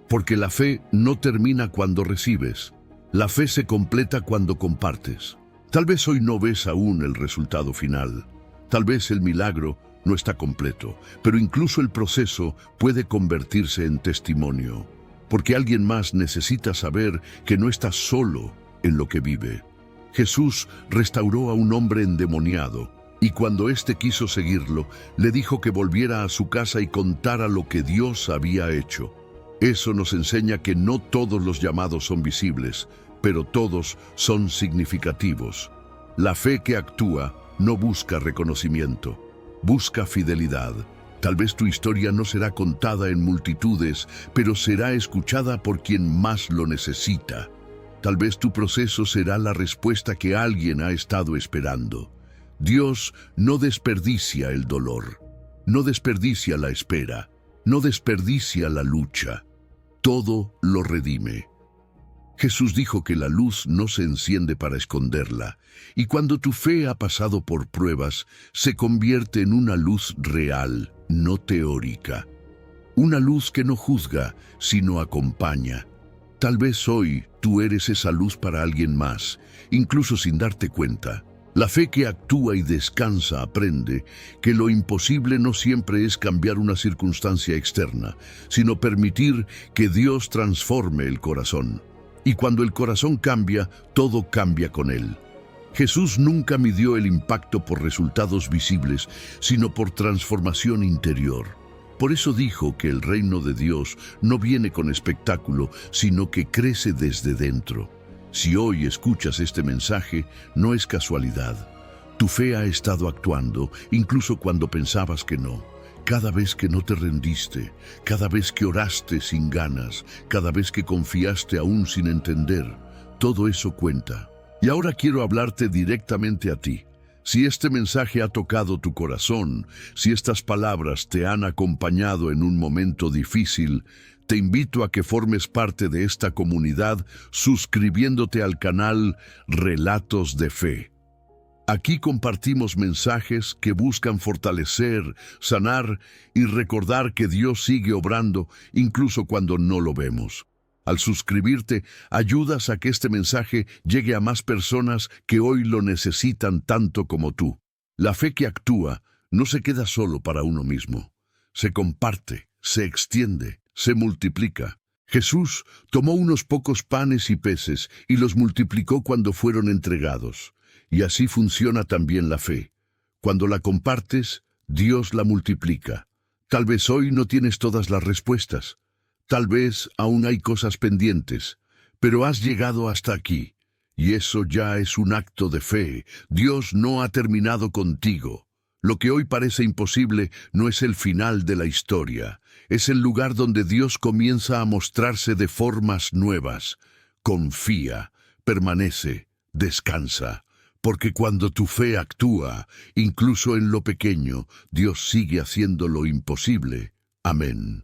porque la fe no termina cuando recibes, la fe se completa cuando compartes. Tal vez hoy no ves aún el resultado final, tal vez el milagro no está completo, pero incluso el proceso puede convertirse en testimonio, porque alguien más necesita saber que no está solo en lo que vive. Jesús restauró a un hombre endemoniado, y cuando éste quiso seguirlo, le dijo que volviera a su casa y contara lo que Dios había hecho. Eso nos enseña que no todos los llamados son visibles, pero todos son significativos. La fe que actúa no busca reconocimiento, busca fidelidad. Tal vez tu historia no será contada en multitudes, pero será escuchada por quien más lo necesita. Tal vez tu proceso será la respuesta que alguien ha estado esperando. Dios no desperdicia el dolor, no desperdicia la espera, no desperdicia la lucha. Todo lo redime. Jesús dijo que la luz no se enciende para esconderla, y cuando tu fe ha pasado por pruebas, se convierte en una luz real, no teórica. Una luz que no juzga, sino acompaña. Tal vez hoy tú eres esa luz para alguien más, incluso sin darte cuenta. La fe que actúa y descansa aprende que lo imposible no siempre es cambiar una circunstancia externa, sino permitir que Dios transforme el corazón. Y cuando el corazón cambia, todo cambia con él. Jesús nunca midió el impacto por resultados visibles, sino por transformación interior. Por eso dijo que el reino de Dios no viene con espectáculo, sino que crece desde dentro. Si hoy escuchas este mensaje, no es casualidad. Tu fe ha estado actuando, incluso cuando pensabas que no. Cada vez que no te rendiste, cada vez que oraste sin ganas, cada vez que confiaste aún sin entender, todo eso cuenta. Y ahora quiero hablarte directamente a ti. Si este mensaje ha tocado tu corazón, si estas palabras te han acompañado en un momento difícil, te invito a que formes parte de esta comunidad suscribiéndote al canal Relatos de Fe. Aquí compartimos mensajes que buscan fortalecer, sanar y recordar que Dios sigue obrando incluso cuando no lo vemos. Al suscribirte, ayudas a que este mensaje llegue a más personas que hoy lo necesitan tanto como tú. La fe que actúa no se queda solo para uno mismo. Se comparte, se extiende, se multiplica. Jesús tomó unos pocos panes y peces y los multiplicó cuando fueron entregados. Y así funciona también la fe. Cuando la compartes, Dios la multiplica. Tal vez hoy no tienes todas las respuestas. Tal vez aún hay cosas pendientes, pero has llegado hasta aquí. Y eso ya es un acto de fe. Dios no ha terminado contigo. Lo que hoy parece imposible no es el final de la historia. Es el lugar donde Dios comienza a mostrarse de formas nuevas. Confía, permanece, descansa. Porque cuando tu fe actúa, incluso en lo pequeño, Dios sigue haciendo lo imposible. Amén.